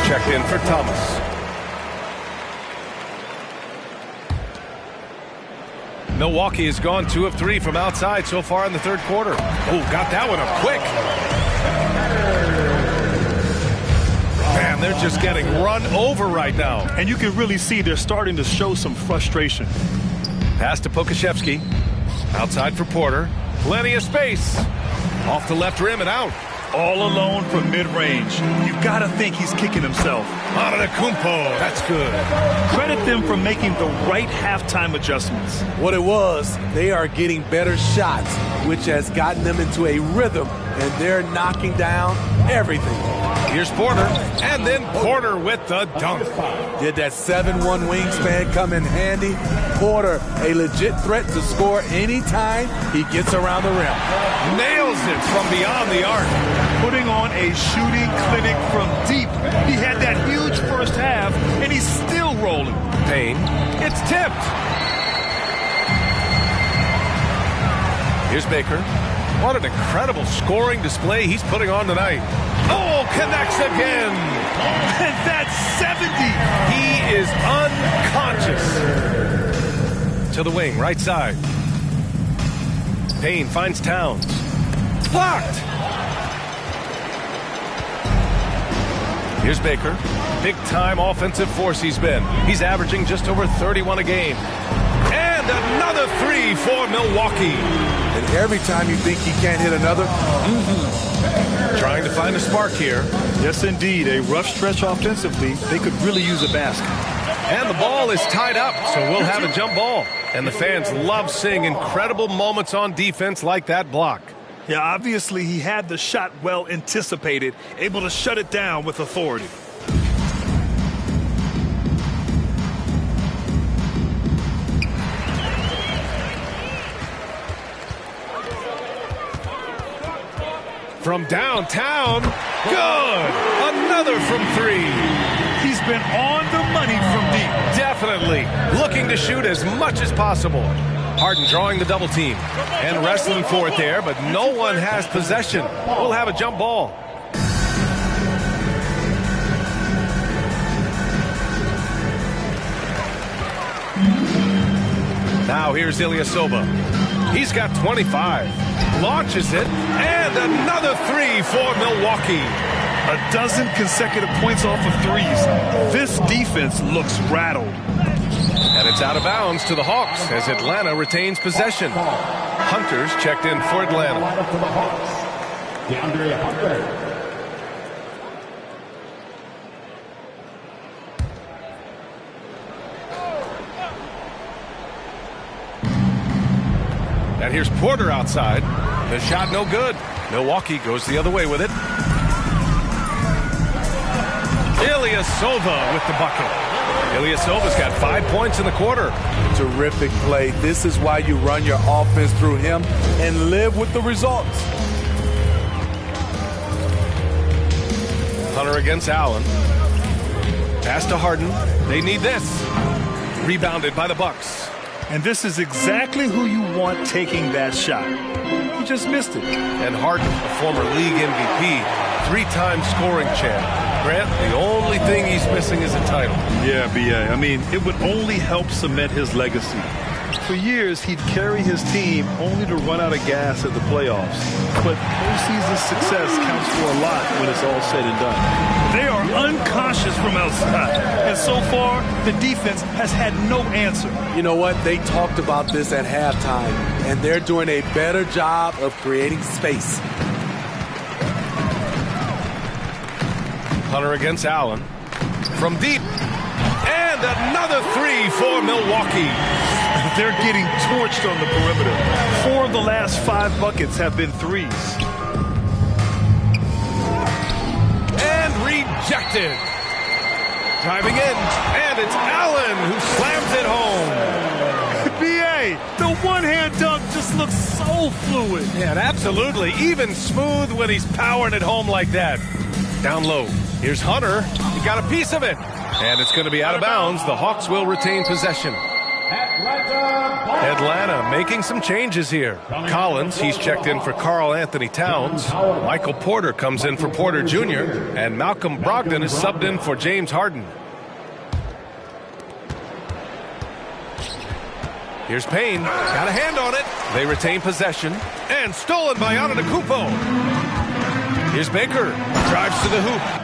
Checked in for Thomas. Milwaukee has gone 2 of 3 from outside so far in the third quarter. Oh, got that one up quick. Man, they're just getting run over right now. And you can really see they're starting to show some frustration. Pass to Pokusevski. Outside for Porter. Plenty of space. Off the left rim and out. all alone from mid-range. You got to think he's kicking himself. Antetokounmpo, that's good. Credit them for making the right halftime adjustments. What it was, they are getting better shots, which has gotten them into a rhythm, and they're knocking down everything. Here's Porter, and then Porter with the dunk. Did that 7'1" wingspan come in handy? Porter, a legit threat to score anytime he gets around the rim. Nails it from beyond the arc. Putting on a shooting clinic from deep. He had that huge first half, and he's still rolling. Payne, it's tipped. Here's Baker. What an incredible scoring display he's putting on tonight. Oh, connects again. And that's 70. He is unconscious. To the wing, right side. Payne finds Towns. Blocked. Here's Baker. Big-time offensive force he's been. He's averaging just over 31 a game. And another three for Milwaukee. And every time you think he can't hit another, Trying to find a spark here. Yes, indeed. A rough stretch offensively. They could really use a basket. And the ball is tied up, so we'll have a jump ball. And the fans love seeing incredible moments on defense like that block. Yeah, obviously he had the shot well anticipated, able to shut it down with authority. From downtown, good! Another from three. He's been on the money from deep. Definitely looking to shoot as much as possible. Harden drawing the double team and wrestling for it there, but no one has possession. We'll have a jump ball. Now here's Ilyasova. He's got 25. Launches it, and another three for Milwaukee. A dozen consecutive points off of threes. This defense looks rattled. And it's out of bounds to the Hawks as Atlanta retains possession. Hunter's checked in for Atlanta. And here's Porter outside. The shot no good. Milwaukee goes the other way with it. Ilyasova with the bucket. Ilyasova's got 5 points in the quarter. Terrific play. This is why you run your offense through him and live with the results. Hunter against Allen. Pass to Harden. They need this. Rebounded by the Bucks. And this is exactly who you want taking that shot. He just missed it. And Harden, a former league MVP, 3-time scoring champ. Grant, the only thing he's missing is a title. Yeah, B.A. I mean, it would only help cement his legacy. For years, he'd carry his team only to run out of gas at the playoffs. But postseason success counts for a lot when it's all said and done. They are unconscious from outside. And so far, the defense has had no answer. You know what? They talked about this at halftime, and they're doing a better job of creating space. Hunter against Allen. From deep. And another three for Milwaukee. They're getting torched on the perimeter. 4 of the last 5 buckets have been threes. And rejected. Driving in. And it's Allen who slams it home. B.A., the one-hand dunk just looks so fluid. Yeah, absolutely. Even smooth when he's powering it home like that. Down low. Here's Hunter. He got a piece of it. And it's going to be out of bounds. The Hawks will retain possession. Atlanta making some changes here. Collins, he's checked in for Karl Anthony Towns. Michael Porter comes in for Porter Jr. And Malcolm Brogdon is subbed in for James Harden. Here's Payne. Got a hand on it. They retain possession. And stolen by Antetokounmpo. Here's Baker. Drives to the hoop.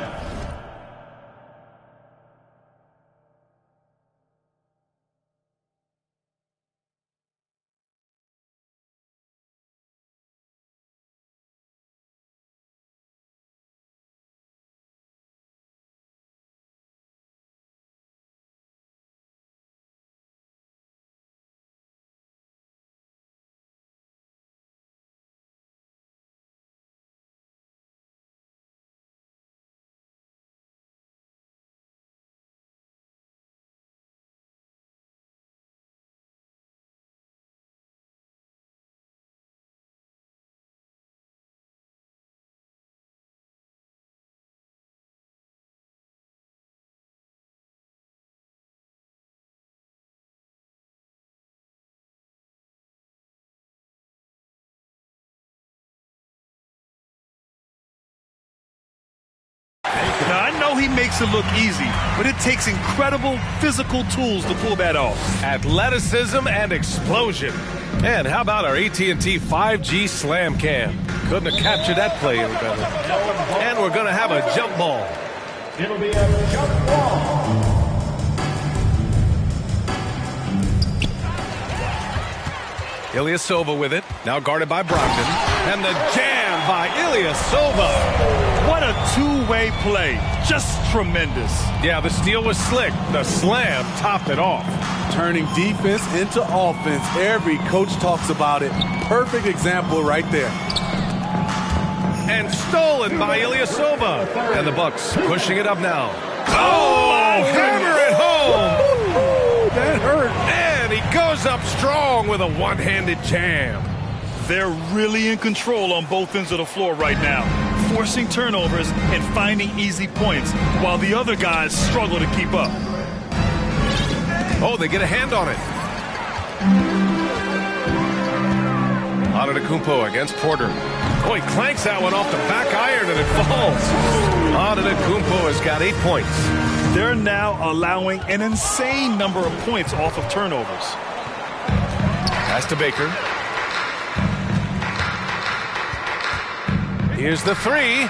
makes it look easy, but it takes incredible physical tools to pull that off. Athleticism and explosion. And how about our AT&T 5G Slam Cam? Couldn't have captured that play any better. And we're going to have a jump ball. It'll be a jump ball. Ilyasova with it, now guarded by Brogdon. And the jam by Ilyasova. What a two-way play. Just tremendous. Yeah, the steal was slick. The slam topped it off. Turning defense into offense. Every coach talks about it. Perfect example right there. And stolen by Ilyasova. And the Bucks pushing it up now. Oh, hammer it home. That hurt. And he goes up strong with a one-handed jam. They're really in control on both ends of the floor right now, forcing turnovers and finding easy points while the other guys struggle to keep up. Oh, they get a hand on it. Antetokounmpo against Porter. Oh, he clanks that one off the back iron and it falls. Antetokounmpo has got 8 points. They're now allowing an insane number of points off of turnovers. Pass to Baker. Here's the three.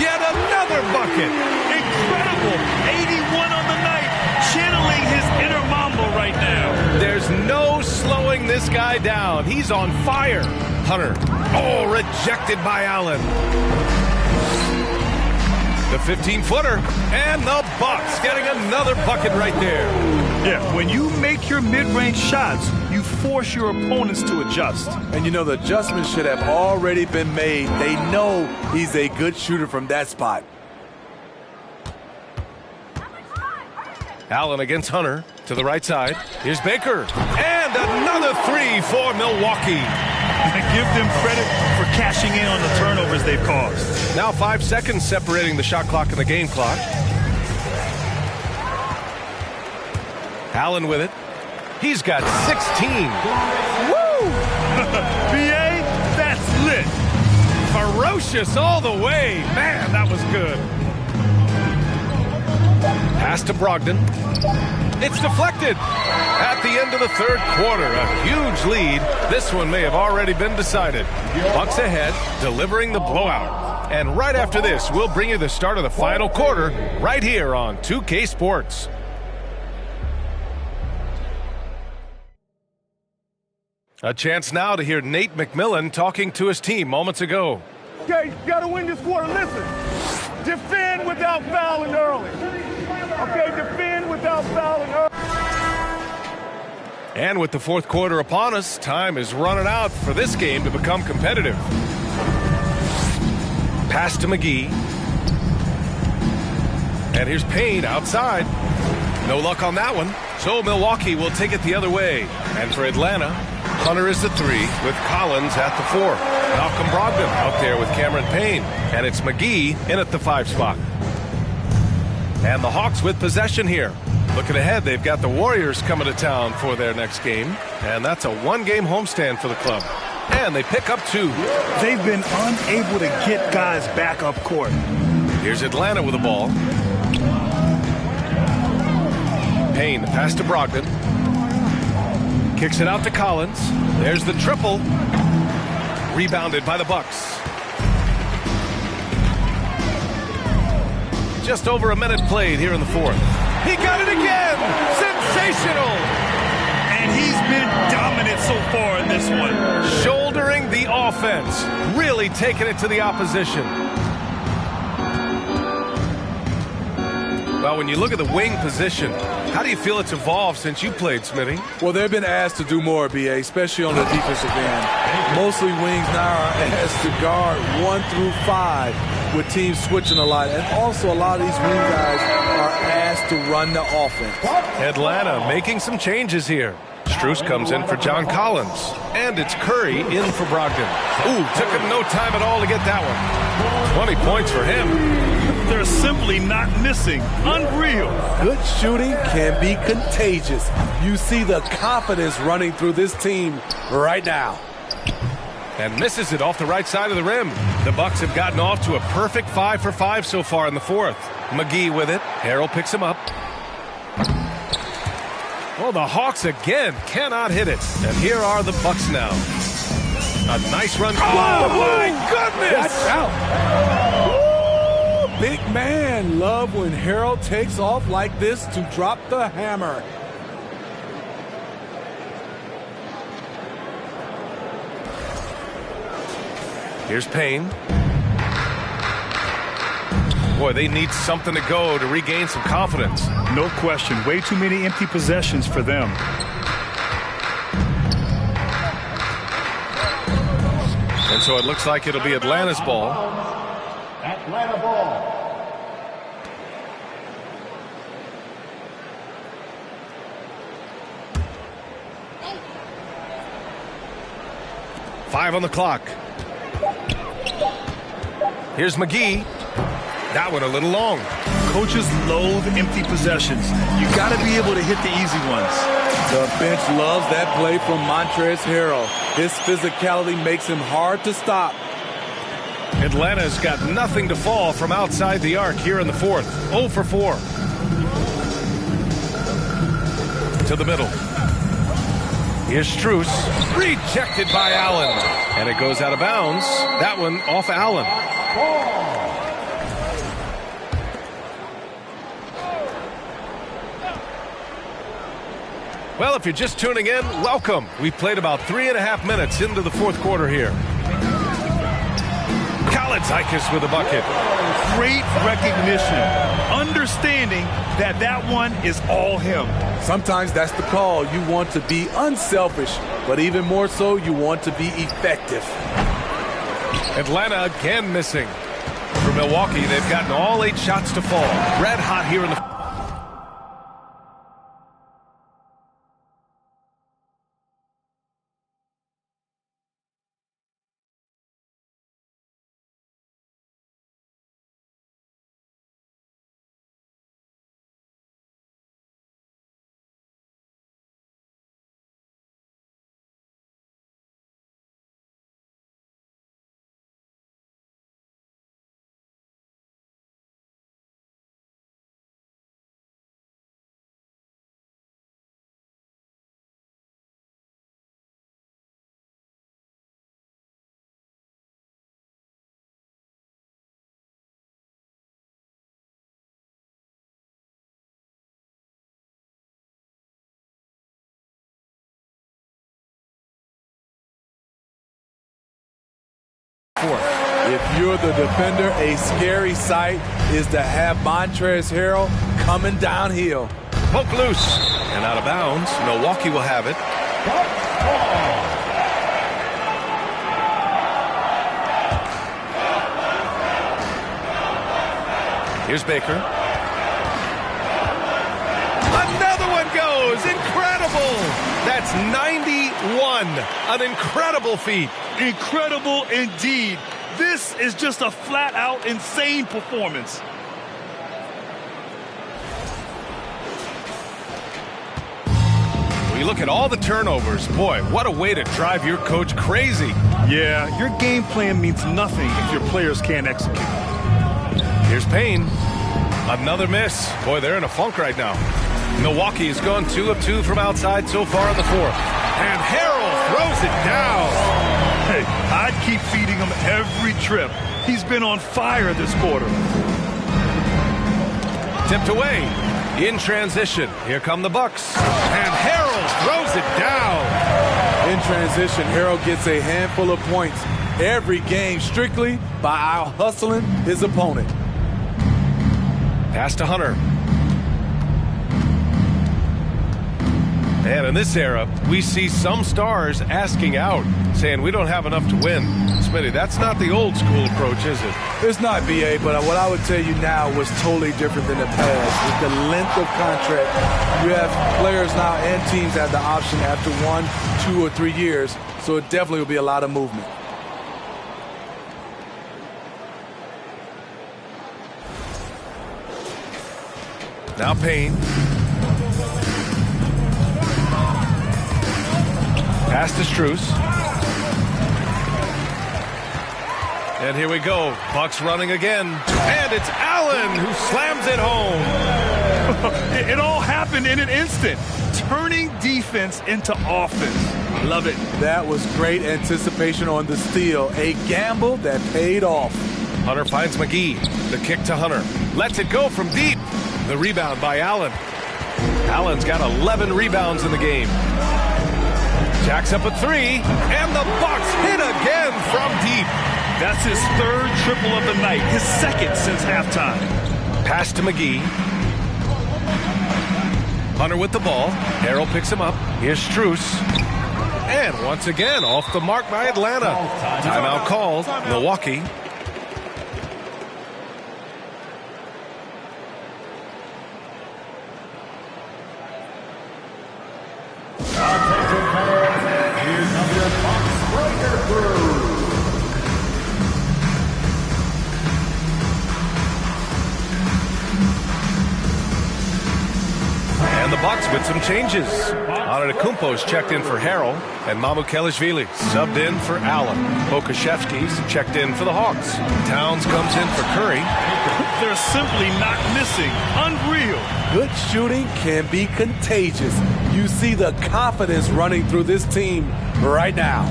Yet another bucket. Incredible. 81 on the night. Channeling his inner Mamba right now. There's no slowing this guy down. He's on fire. Hunter. Oh, rejected by Allen. The 15-footer. And the Bucks getting another bucket right there. Yeah, when you make your mid-range shots, you force your opponents to adjust. And you know the adjustments should have already been made. They know he's a good shooter from that spot. Allen against Hunter to the right side. Here's Baker. And another three for Milwaukee. Give them credit for cashing in on the turnovers they've caused. Now 5 seconds separating the shot clock and the game clock. Allen with it. He's got 16. Woo! BA, that's lit. Ferocious all the way. Man, that was good. Pass to Brogdon. It's deflected. At the end of the third quarter, a huge lead. This one may have already been decided. Bucks ahead, delivering the blowout. And right after this, we'll bring you the start of the final quarter right here on 2K Sports. A chance now to hear Nate McMillan talking to his team moments ago. Okay, you got to win this quarter. Listen, defend without fouling early. Okay, defend without fouling early. And with the fourth quarter upon us, time is running out for this game to become competitive. Pass to McGee. And here's Payne outside. No luck on that one. So Milwaukee will take it the other way. And for Atlanta, Hunter is the three with Collins at the 4. Malcolm Brogdon out there with Cameron Payne. And it's McGee in at the 5 spot. And the Hawks with possession here. Looking ahead, they've got the Warriors coming to town for their next game. And that's a one-game homestand for the club. And they pick up 2. They've been unable to get guys back up court. Here's Atlanta with the ball. Payne, the pass to Brogdon. Kicks it out to Collins. There's the triple. Rebounded by the Bucks. Just over a minute played here in the fourth. He got it again! Sensational! And he's been dominant so far in this one. Shouldering the offense. Really taking it to the opposition. Well, when you look at the wing position, how do you feel it's evolved since you played, Smitty? Well, they've been asked to do more, BA, especially on the defensive end. Mostly wings now are asked to guard 1 through 5 with teams switching a lot. And also a lot of these wing guys are asked to run the offense. Atlanta making some changes here. Strus comes in for John Collins. And it's Curry in for Brogdon. Ooh, took him no time at all to get that one. 20 points for him. They're simply not missing. Unreal. Good shooting can be contagious. You see the confidence running through this team right now. And misses it off the right side of the rim. The Bucks have gotten off to a perfect 5 for 5 so far in the fourth. McGee with it. Harrell picks him up. Oh, the Hawks again cannot hit it. And here are the Bucks now. A nice run. Oh, my goodness! Watch out. Woo! Big man. Love when Harrell takes off like this to drop the hammer. Here's Payne. Boy, they need something to go to regain some confidence. No question. Way too many empty possessions for them. And so it looks like it'll be Atlanta's ball. Atlanta ball. Five on the clock. Here's McGee. That one a little long. Coaches loathe empty possessions. You got to be able to hit the easy ones. The bench loves that play from Montrezl Harrell. His physicality makes him hard to stop. Atlanta's got nothing to fall from outside the arc here in the fourth. 0 for 4. To the middle. Here's Strus. Rejected by Allen. And it goes out of bounds. That one off Allen. Well, if you're just tuning in, welcome. We've played about 3.5 minutes into the fourth quarter here. Kalaitzakis with a bucket. Great recognition. Understanding that that one is all him. Sometimes that's the call. You want to be unselfish, but even more so, you want to be effective. Atlanta again missing. For Milwaukee, they've gotten all 8 shots to fall. Red hot here in the... If you're the defender, a scary sight is to have Montrezl Harrell coming downhill. Poke loose and out of bounds. Milwaukee will have it. Here's Baker. Another one goes. Incredible. That's 91. An incredible feat. Incredible indeed. This is just a flat-out insane performance. When you look at all the turnovers, boy, what a way to drive your coach crazy. Yeah, your game plan means nothing if your players can't execute. Here's Payne. Another miss. Boy, they're in a funk right now. Milwaukee has gone 2 of 2 from outside so far in the fourth. And Harrell throws it down. Hey, I'd keep feeding him every trip. He's been on fire this quarter. Tipped away. In transition. Here come the Bucks. And Harrell throws it down. In transition, Harrell gets a handful of points every game strictly by out-hustling his opponent. Pass to Hunter. And in this era, we see some stars asking out, saying we don't have enough to win. Smitty, that's not the old school approach, is it? It's not, BA, but what I would tell you now was totally different than the past. With the length of contract, you have players now and teams have the option after 1, 2, or 3 years, so it definitely will be a lot of movement. Now Payne. Pass to Strus. And here we go. Bucks running again. And it's Allen who slams it home. It all happened in an instant. Turning defense into offense. Love it. That was great anticipation on the steal. A gamble that paid off. Hunter finds McGee. The kick to Hunter. Lets it go from deep. The rebound by Allen. Allen's got 11 rebounds in the game. Jacks up a three. And the Bucks hit again from deep. That's his third triple of the night. His second since halftime. Pass to McGee. Hunter with the ball. Harrell picks him up. Here's Strus. And once again, off the mark by Atlanta. Timeout called. Milwaukee. And the Bucks with some changes. Antetokounmpo's checked in for Harrell, and Mamukelashvili subbed in for Allen. Pokusevski's checked in for the Hawks. Towns comes in for Curry. They're simply not missing. Unreal. Good shooting can be contagious. You see the confidence running through this team right now.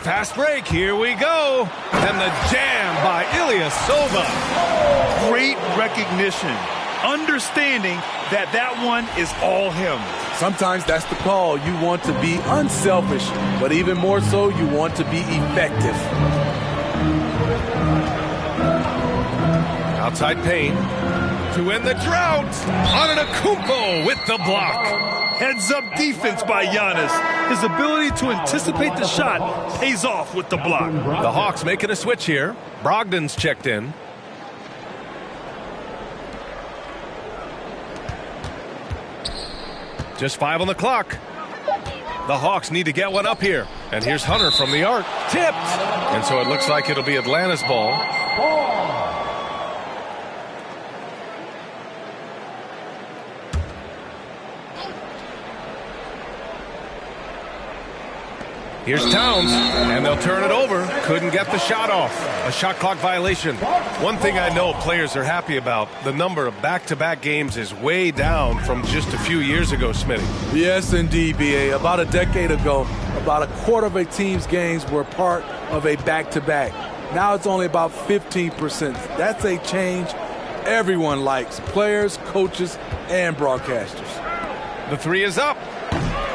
Fast break, here we go. And the jam by Ilyasova. Great recognition. Understanding that that one is all him. Sometimes that's the call. You want to be unselfish, but even more so, you want to be effective. Outside Payne to end the drought. Antetokounmpo with the block. Heads-up defense by Giannis. His ability to anticipate the shot pays off with the block. The Hawks making a switch here. Brogdon's checked in. Just 5 on the clock. The Hawks need to get one up here. And here's Hunter from the arc. Tipped. And so it looks like it'll be Atlanta's ball. Here's Towns, and they'll turn it over. Couldn't get the shot off. A shot clock violation. One thing I know players are happy about, the number of back-to-back games is way down from just a few years ago, Smitty. Yes, indeed, B.A. About a decade ago, about a quarter of a team's games were part of a back-to-back. Now it's only about 15%. That's a change everyone likes, players, coaches, and broadcasters. The three is up.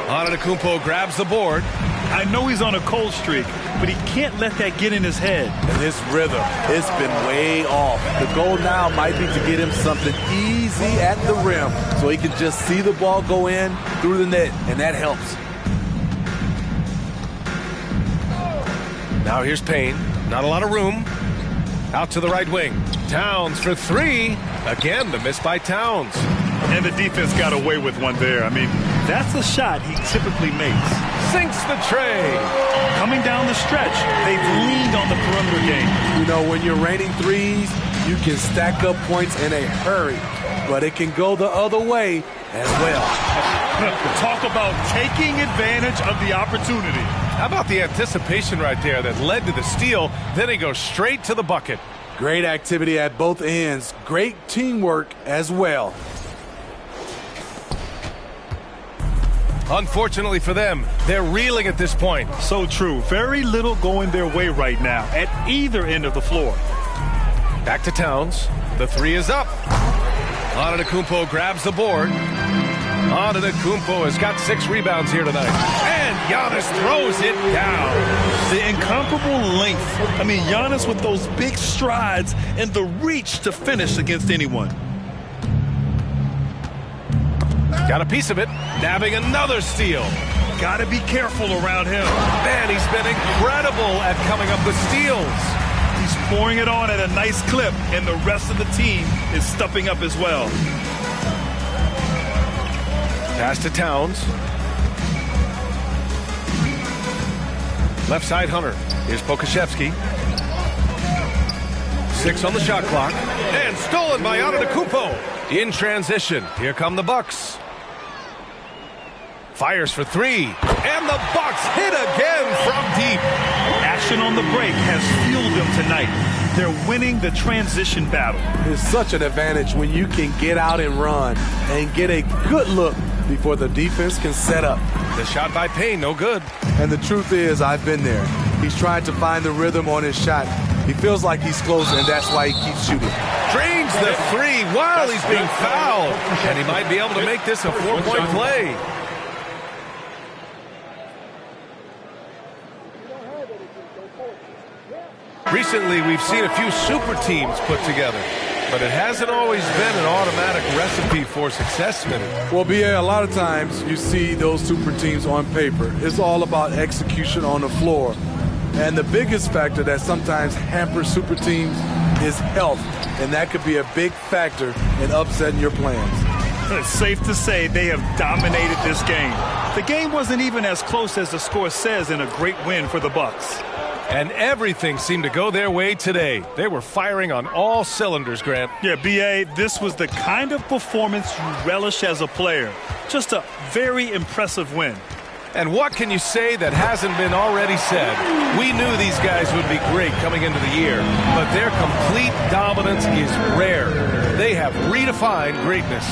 Antetokounmpo grabs the board. I know he's on a cold streak, but he can't let that get in his head. And his rhythm, it's been way off. The goal now might be to get him something easy at the rim so he can just see the ball go in through the net, and that helps. Now here's Payne. Not a lot of room. Out to the right wing. Towns for three. Again, the miss by Towns. And the defense got away with one there. I mean, that's a shot he typically makes. Sinks the tray. Coming down the stretch, they've leaned on the perimeter game. You know, when you're raining threes, you can stack up points in a hurry, but it can go the other way as well. Talk about taking advantage of the opportunity. How about the anticipation right there that led to the steal? Then he goes straight to the bucket. Great activity at both ends. Great teamwork as well. Unfortunately for them, they're reeling at this point. So true. Very little going their way right now at either end of the floor. Back to Towns. The three is up. Antetokounmpo grabs the board. Antetokounmpo has got 6 rebounds here tonight. And Giannis throws it down. The incomparable length. I mean, Giannis with those big strides and the reach to finish against anyone. Got a piece of it. Nabbing another steal. Got to be careful around him. Man, he's been incredible at coming up with steals. He's pouring it on at a nice clip, and the rest of the team is stepping up as well. Pass to Towns. Left side Hunter. Here's Pokusevski. 6 on the shot clock. And stolen by Antetokounmpo. In transition. Here come the Bucks. Fires for three. And the Bucks hit again from deep. Action on the break has fueled them tonight. They're winning the transition battle. It's such an advantage when you can get out and run and get a good look before the defense can set up. The shot by Payne, no good. And the truth is, I've been there. He's trying to find the rhythm on his shot. He feels like he's close, and that's why he keeps shooting. Drains the three while he's being fouled. And he might be able to make this a 4-point play. Recently, we've seen a few super teams put together, but it hasn't always been an automatic recipe for success, Smitty. Well, BA, a lot of times you see those super teams on paper. It's all about execution on the floor. And the biggest factor that sometimes hampers super teams is health, and that could be a big factor in upsetting your plans. It's safe to say they have dominated this game. The game wasn't even as close as the score says in a great win for the Bucks. And everything seemed to go their way today. They were firing on all cylinders, Grant. Yeah, B.A., this was the kind of performance you relish as a player. Just a very impressive win. And what can you say that hasn't been already said? We knew these guys would be great coming into the year, but their complete dominance is rare. They have redefined greatness.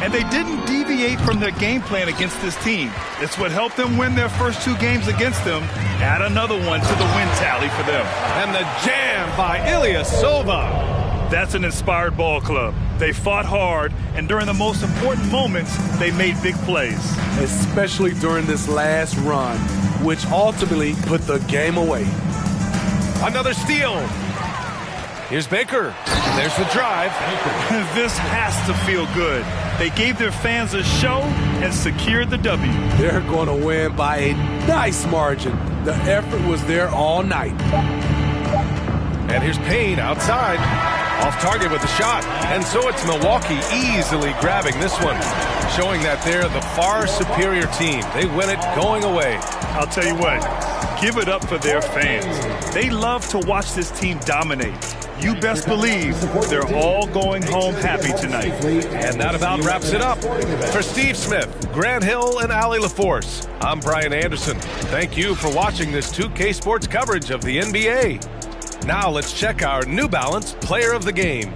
And they didn't deviate from their game plan against this team. It's what helped them win their first 2 games against them. Add another one to the win tally for them. And the jam by Ilyasova. That's an inspired ball club. They fought hard, and during the most important moments, they made big plays. Especially during this last run, which ultimately put the game away. Another steal. Here's Baker. There's the drive. This has to feel good. They gave their fans a show and secured the W. They're going to win by a nice margin. The effort was there all night. And here's Payne outside. Off target with the shot. And so it's Milwaukee easily grabbing this one, showing that they're the far superior team. They win it going away. I'll tell you what, give it up for their fans. They love to watch this team dominate. You best believe they're all going home happy tonight. And that about wraps it up. For Steve Smith, Grant Hill, and Allie LaForce, I'm Brian Anderson. Thank you for watching this 2K Sports coverage of the NBA. Now let's check our New Balance Player of the Game.